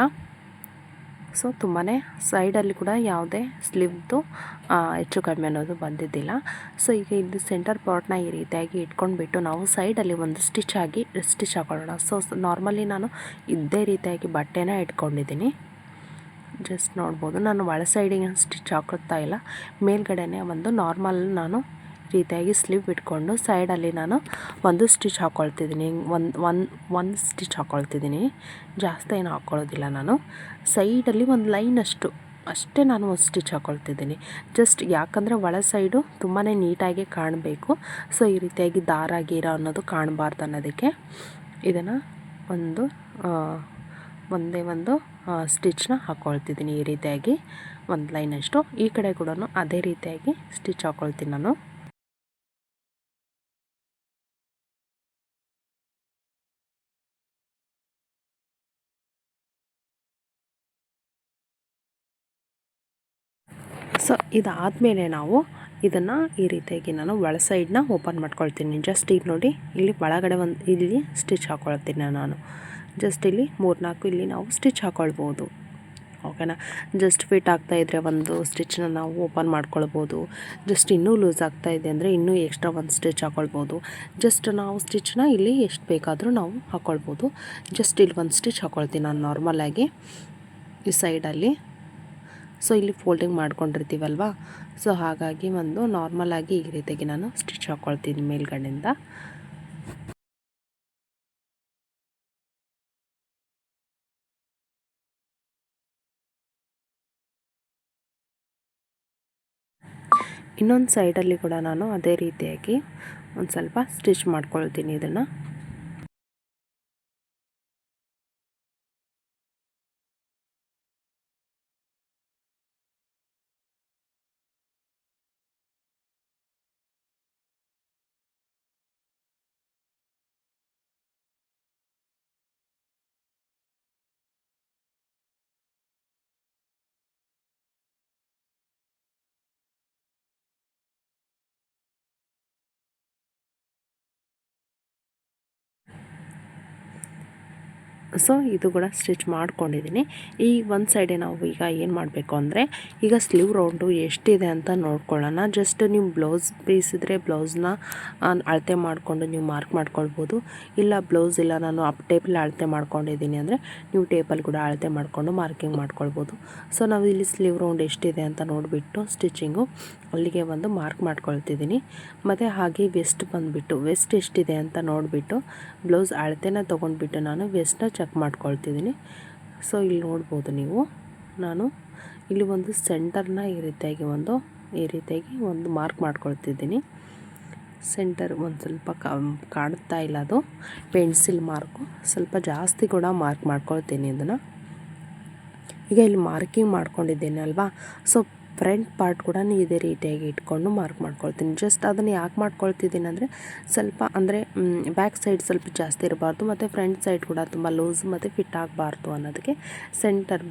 ಸೊ ತುಂಬಾ ಸೈಡಲ್ಲಿ ಕೂಡ ಯಾವುದೇ ಸ್ಲೀವ್ದು ಹೆಚ್ಚು ಕಮ್ಮಿ ಅನ್ನೋದು ಬಂದಿದ್ದಿಲ್ಲ. ಸೊ ಈಗ ಇದು ಸೆಂಟರ್ ಪಾರ್ಟ್ನ ಈ ರೀತಿಯಾಗಿ ಇಟ್ಕೊಂಡ್ಬಿಟ್ಟು ನಾವು ಸೈಡಲ್ಲಿ ಒಂದು ಸ್ಟಿಚ್ ಹಾಕೊಳ್ಳೋಣ. ಸೊ ನಾರ್ಮಲಿ ನಾನು ಇದೇ ರೀತಿಯಾಗಿ ಬಟ್ಟೆನ ಇಟ್ಕೊಂಡಿದ್ದೀನಿ. ಜಸ್ಟ್ ನೋಡ್ಬೋದು ನಾನು ಒಳ ಸೈಡಿಗೆ ಸ್ಟಿಚ್ ಹಾಕೋತಾ ಇಲ್ಲ, ಮೇಲ್ಗಡೆನೇ ಒಂದು ನಾರ್ಮಲ್ ನಾನು ರೀತಿಯಾಗಿ ಸ್ಲೀವ್ ಇಟ್ಕೊಂಡು ಸೈಡಲ್ಲಿ ನಾನು ಒಂದು ಸ್ಟಿಚ್ ಹಾಕ್ಕೊಳ್ತಿದ್ದೀನಿ. ಒಂದು ಸ್ಟಿಚ್ ಹಾಕ್ಕೊಳ್ತಿದ್ದೀನಿ, ಜಾಸ್ತಿ ಏನು ಹಾಕ್ಕೊಳ್ಳೋದಿಲ್ಲ. ನಾನು ಸೈಡಲ್ಲಿ ಒಂದು ಲೈನ್ ಅಷ್ಟೇ ನಾನು ಒಂದು ಸ್ಟಿಚ್ ಹಾಕ್ಕೊಳ್ತಿದ್ದೀನಿ. ಜಸ್ಟ್ ಯಾಕಂದರೆ ಒಳ ಸೈಡು ತುಂಬಾ ನೀಟಾಗಿ ಕಾಣಬೇಕು. ಸೊ ಈ ರೀತಿಯಾಗಿ ದಾರ ಗೀರ ಅನ್ನೋದು ಕಾಣಬಾರ್ದು ಅನ್ನೋದಕ್ಕೆ ಇದನ್ನು ಒಂದೇ ಒಂದು ಸ್ಟಿಚ್ನ ಹಾಕ್ಕೊಳ್ತಿದ್ದೀನಿ. ಈ ರೀತಿಯಾಗಿ ಒಂದು ಲೈನಷ್ಟು. ಈ ಕಡೆ ಕೂಡ ಅದೇ ರೀತಿಯಾಗಿ ಸ್ಟಿಚ್ ಹಾಕ್ಕೊಳ್ತೀನಿ ನಾನು. ಸೊ ಇದಾದಮೇಲೆ ನಾವು ಇದನ್ನು ಈ ರೀತಿಯಾಗಿ ನಾನು ಒಳ ಸೈಡನ್ನ ಓಪನ್ ಮಾಡ್ಕೊಳ್ತೀನಿ. ಜಸ್ಟ್ ಈಗ ನೋಡಿ, ಇಲ್ಲಿ ಒಳಗಡೆ ಇಲ್ಲಿ ಸ್ಟಿಚ್ ಹಾಕ್ಕೊಳ್ತೀನಿ ನಾನು. ಜಸ್ಟ್ ಇಲ್ಲಿ 3-4 ಇಲ್ಲಿ ನಾವು ಸ್ಟಿಚ್ ಹಾಕ್ಕೊಳ್ಬೋದು. ಓಕೆನಾ. ಜಸ್ಟ್ ಫಿಟ್ ಆಗ್ತಾಯಿದ್ರೆ ಒಂದು ಸ್ಟಿಚ್ನ ನಾವು ಓಪನ್ ಮಾಡ್ಕೊಳ್ಬೋದು. ಜಸ್ಟ್ ಇನ್ನೂ ಲೂಸ್ ಆಗ್ತಾಯಿದೆ ಅಂದರೆ ಇನ್ನೂ ಎಕ್ಸ್ಟ್ರಾ ಒಂದು ಸ್ಟಿಚ್ ಹಾಕ್ಕೊಳ್ಬೋದು. ಜಸ್ಟ್ ನಾವು ಸ್ಟಿಚ್ನ ಇಲ್ಲಿ ಎಷ್ಟು ಬೇಕಾದರೂ ನಾವು ಹಾಕ್ಕೊಳ್ಬೋದು. ಜಸ್ಟ್ ಇಲ್ಲಿ ಒಂದು ಸ್ಟಿಚ್ ಹಾಕ್ಕೊಳ್ತೀನಿ ನಾನು ನಾರ್ಮಲಾಗಿ ಈ ಸೈಡಲ್ಲಿ. ಸೊ ಇಲ್ಲಿ ಫೋಲ್ಡಿಂಗ್ ಮಾಡ್ಕೊಂಡಿರ್ತೀವಲ್ವ, ಸೊ ಹಾಗಾಗಿ ಒಂದು ನಾರ್ಮಲಾಗಿ ಈ ರೀತಿಯಾಗಿ ನಾನು ಸ್ಟಿಚ್ ಹಾಕ್ಕೊಳ್ತೀನಿ ಮೇಲ್ಗಡೆಯಿಂದ. ಇನ್ನೊಂದು ಸೈಡಲ್ಲಿ ಕೂಡ ನಾನು ಅದೇ ರೀತಿಯಾಗಿ ಒಂದು ಸ್ವಲ್ಪ ಸ್ಟಿಚ್ ಮಾಡ್ಕೊಳ್ತೀನಿ ಇದನ್ನು. ಸೊ ಇದು ಕೂಡ ಸ್ಟಿಚ್ ಮಾಡ್ಕೊಂಡಿದ್ದೀನಿ. ಈ ಒಂದು ಸೈಡೆ ನಾವು ಈಗ ಏನು ಮಾಡಬೇಕು ಅಂದರೆ, ಈಗ ಸ್ಲೀವ್ ರೌಂಡು ಎಷ್ಟಿದೆ ಅಂತ ನೋಡ್ಕೊಳ್ಳೋಣ. ಜಸ್ಟ್ ನೀವು ಬ್ಲೌಸ್ ಪೀಸ್ ಇದ್ದರೆ ಬ್ಲೌಸ್ನ ಅಳತೆ ಮಾಡಿಕೊಂಡು ನೀವು ಮಾರ್ಕ್ ಮಾಡ್ಕೊಳ್ಬೋದು. ಇಲ್ಲ ಬ್ಲೌಸ್ ಇಲ್ಲ ನಾನು ಟೇಪಲ್ಲಿ ಅಳತೆ ಮಾಡ್ಕೊಂಡಿದ್ದೀನಿ ಅಂದರೆ ನೀವು ಟೇಪಲ್ಲಿ ಕೂಡ ಅಳತೆ ಮಾಡಿಕೊಂಡು ಮಾರ್ಕಿಂಗ್ ಮಾಡ್ಕೊಳ್ಬೋದು. ಸೊ ನಾವು ಇಲ್ಲಿ ಸ್ಲೀವ್ ರೌಂಡ್ ಎಷ್ಟಿದೆ ಅಂತ ನೋಡಿಬಿಟ್ಟು ಸ್ಟಿಚಿಂಗು ಅಲ್ಲಿಗೆ ಒಂದು ಮಾರ್ಕ್ ಮಾಡ್ಕೊಳ್ತಿದ್ದೀನಿ. ಮತ್ತು ಹಾಗೆ ವೆಸ್ಟ್ ಬಂದುಬಿಟ್ಟು ವೆಸ್ಟ್ ಎಷ್ಟಿದೆ ಅಂತ ನೋಡಿಬಿಟ್ಟು ಬ್ಲೌಸ್ ಅಳತೆನ ತೊಗೊಂಡ್ಬಿಟ್ಟು ನಾನು ವೆಸ್ಟ್ನ ಚೆಕ್ ಮಾಡ್ಕೊಳ್ತಿದ್ದೀನಿ. ಸೊ ಇಲ್ಲಿ ನೋಡ್ಬೋದು ನೀವು, ನಾನು ಇಲ್ಲಿ ಒಂದು ಸೆಂಟರ್ನ ಈ ರೀತಿಯಾಗಿ ಒಂದು ಮಾರ್ಕ್ ಮಾಡ್ಕೊಳ್ತಿದ್ದೀನಿ. ಸೆಂಟರ್ ಒಂದು ಸ್ವಲ್ಪ ಕಾಣ್ತಾ ಇಲ್ಲ, ಅದು ಪೆನ್ಸಿಲ್ ಮಾರ್ಕು ಸ್ವಲ್ಪ ಜಾಸ್ತಿ ಕೂಡ ಮಾರ್ಕ್ ಮಾಡ್ಕೊಳ್ತೀನಿ ಇದನ್ನು. ಈಗ ಇಲ್ಲಿ ಮಾರ್ಕಿಂಗ್ ಮಾಡ್ಕೊಂಡಿದ್ದೀನಿ ಅಲ್ವಾ, ಸೊ ಫ್ರಂಟ್ ಪಾರ್ಟ್ ಕೂಡ ಇದೇ ರೀತಿಯಾಗಿ ಇಟ್ಕೊಂಡು ಮಾರ್ಕ್ ಮಾಡ್ಕೊಳ್ತೀನಿ. ಜಸ್ಟ್ ಅದನ್ನು ಯಾಕೆ ಮಾಡ್ಕೊಳ್ತಿದ್ದೀನಿ ಅಂದರೆ, ಸ್ವಲ್ಪ ಅಂದರೆ ಬ್ಯಾಕ್ ಸೈಡ್ ಸ್ವಲ್ಪ ಜಾಸ್ತಿ ಇರಬಾರ್ದು ಮತ್ತು ಫ್ರಂಟ್ ಸೈಡ್ ಕೂಡ ತುಂಬ ಲೂಸ್ ಮತ್ತು ಫಿಟ್ ಆಗಬಾರ್ದು ಅನ್ನೋದಕ್ಕೆ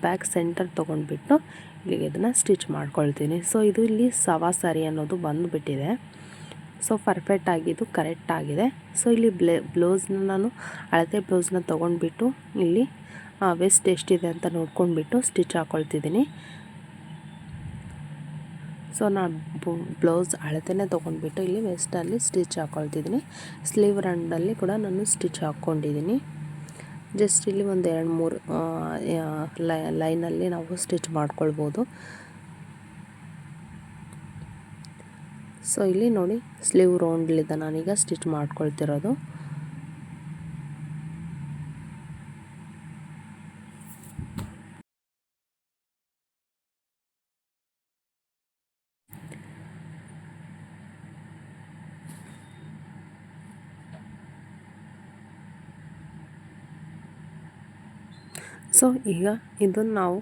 ಬ್ಯಾಕ್ ಸೆಂಟರ್ ತೊಗೊಂಡ್ಬಿಟ್ಟು ಇಲ್ಲಿಗೆ ಇದನ್ನು ಸ್ಟಿಚ್ ಮಾಡ್ಕೊಳ್ತೀನಿ. ಸೊ ಇದು ಇಲ್ಲಿ ಸವಾ ಸಾರಿ ಅನ್ನೋದು ಬಂದುಬಿಟ್ಟಿದೆ. ಸೊ ಪರ್ಫೆಕ್ಟ್ ಆಗಿದ್ದು ಕರೆಕ್ಟ್ ಆಗಿದೆ. ಸೊ ಇಲ್ಲಿ ಬ್ಲೌಸ್ನ ನಾನು ಅಳತೆ ಬ್ಲೌಸ್ನ ತೊಗೊಂಡ್ಬಿಟ್ಟು ಇಲ್ಲಿ ವೆಸ್ಟ್ ಎಷ್ಟಿದೆ ಅಂತ ನೋಡ್ಕೊಂಡ್ಬಿಟ್ಟು ಸ್ಟಿಚ್ ಹಾಕ್ಕೊಳ್ತಿದ್ದೀನಿ. ಸೊ ನಾನು ಬ್ಲೌಸ್ ಅಳತೆನೇ ತೊಗೊಂಡ್ಬಿಟ್ಟು ಇಲ್ಲಿ ವೆಸ್ಟಲ್ಲಿ ಸ್ಟಿಚ್ ಹಾಕ್ಕೊಳ್ತಿದ್ದೀನಿ. ಸ್ಲೀವ್ ರೌಂಡಲ್ಲಿ ಕೂಡ ನಾನು ಸ್ಟಿಚ್ ಹಾಕ್ಕೊಂಡಿದ್ದೀನಿ. ಜಸ್ಟ್ ಇಲ್ಲಿ ಒಂದು 2-3 ಲೈನಲ್ಲಿ ನಾವು ಸ್ಟಿಚ್ ಮಾಡ್ಕೊಳ್ಬೋದು. ಸೊ ಇಲ್ಲಿ ನೋಡಿ, ಸ್ಲೀವ್ ರೌಂಡ್ಲಿದ್ದ ನಾನೀಗ ಸ್ಟಿಚ್ ಮಾಡ್ಕೊಳ್ತಿರೋದು. ಸೊ ಈಗ ಇದನ್ನು ನಾವು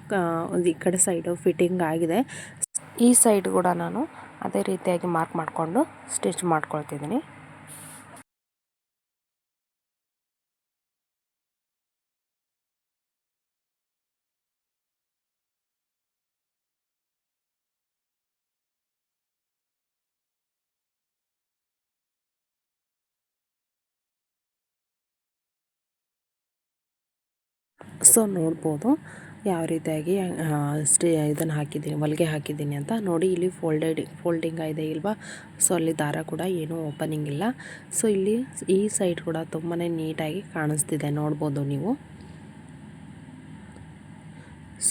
ಈ ಕಡೆ ಸೈಡು ಫಿಟ್ಟಿಂಗ್ ಆಗಿದೆ. ಈ ಸೈಡ್ ಕೂಡ ನಾನು ಅದೇ ರೀತಿಯಾಗಿ ಮಾರ್ಕ್ ಮಾಡಿಕೊಂಡು ಸ್ಟಿಚ್ ಮಾಡ್ಕೊಳ್ತಿದ್ದೀನಿ. ಸೊ ನೋಡ್ಬೋದು ಯಾವ ರೀತಿಯಾಗಿ ಇದನ್ನು ಹಾಕಿದ್ದೀನಿ, ಹೊಲಿಗೆ ಹಾಕಿದ್ದೀನಿ ಅಂತ ನೋಡಿ. ಇಲ್ಲಿ ಫೋಲ್ಡಿಂಗ್ ಇದೆ ಇಲ್ವಾ, ಸೊ ಅಲ್ಲಿ ದಾರ ಕೂಡ ಏನೂ ಓಪನಿಂಗ್ ಇಲ್ಲ. ಸೊ ಇಲ್ಲಿ ಈ ಸೈಡ್ ಕೂಡ ತುಂಬಾ ನೀಟಾಗಿ ಕಾಣಿಸ್ತಿದೆ, ನೋಡ್ಬೋದು ನೀವು.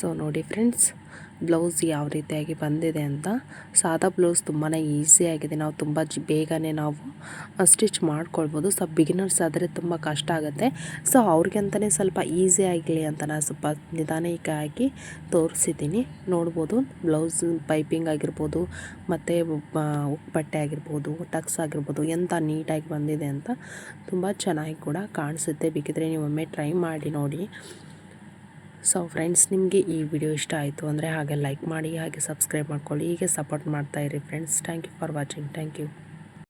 ಸೊ ನೋಡಿ ಫ್ರೆಂಡ್ಸ್, ಬ್ಲೌಸ್ ಯಾವ ರೀತಿಯಾಗಿ ಬಂದಿದೆ ಅಂತ. ಸಾದಾ ಬ್ಲೌಸ್ ತುಂಬಾ ಈಸಿಯಾಗಿದೆ, ನಾವು ತುಂಬ ಬೇಗನೆ ನಾವು ಸ್ಟಿಚ್ ಮಾಡ್ಕೊಳ್ಬೋದು. ಸೊ ಬಿಗಿನರ್ಸ್ ಆದರೆ ತುಂಬ ಕಷ್ಟ ಆಗುತ್ತೆ. ಸೊ ಅವ್ರಿಗೆ ಅಂತಲೇ ಸ್ವಲ್ಪ ಈಸಿ ಆಗಲಿ ಅಂತ ನಾನು ಸ್ವಲ್ಪ ನಿಧಾನಕ್ಕಾಗಿ ತೋರಿಸಿದ್ದೀನಿ. ನೋಡ್ಬೋದು ಬ್ಲೌಸ್ ಪೈಪಿಂಗ್ ಆಗಿರ್ಬೋದು, ಮತ್ತು ಉಕ್ಪಟ್ಟೆ ಆಗಿರ್ಬೋದು, ಟಕ್ಸ್ ಆಗಿರ್ಬೋದು, ಎಂಥ ನೀಟಾಗಿ ಬಂದಿದೆ ಅಂತ. ತುಂಬ ಚೆನ್ನಾಗಿ ಕೂಡ ಕಾಣಿಸುತ್ತೆ. ಬೇಕಿದ್ರೆ ನೀವು ಒಮ್ಮೆ ಟ್ರೈ ಮಾಡಿ ನೋಡಿ. ಸೊ ಫ್ರೆಂಡ್ಸ್, ನಿಮಗೆ ಈ ವಿಡಿಯೋ ಇಷ್ಟ ಆಯಿತು ಅಂದರೆ ಹಾಗೆ ಲೈಕ್ ಮಾಡಿ, ಹಾಗೆ ಸಬ್ಸ್ಕ್ರೈಬ್ ಮಾಡ್ಕೊಳ್ಳಿ. ಹೀಗೆ ಸಪೋರ್ಟ್ ಮಾಡ್ತಾಯಿರಿ friends. Thank you for watching. Thank you.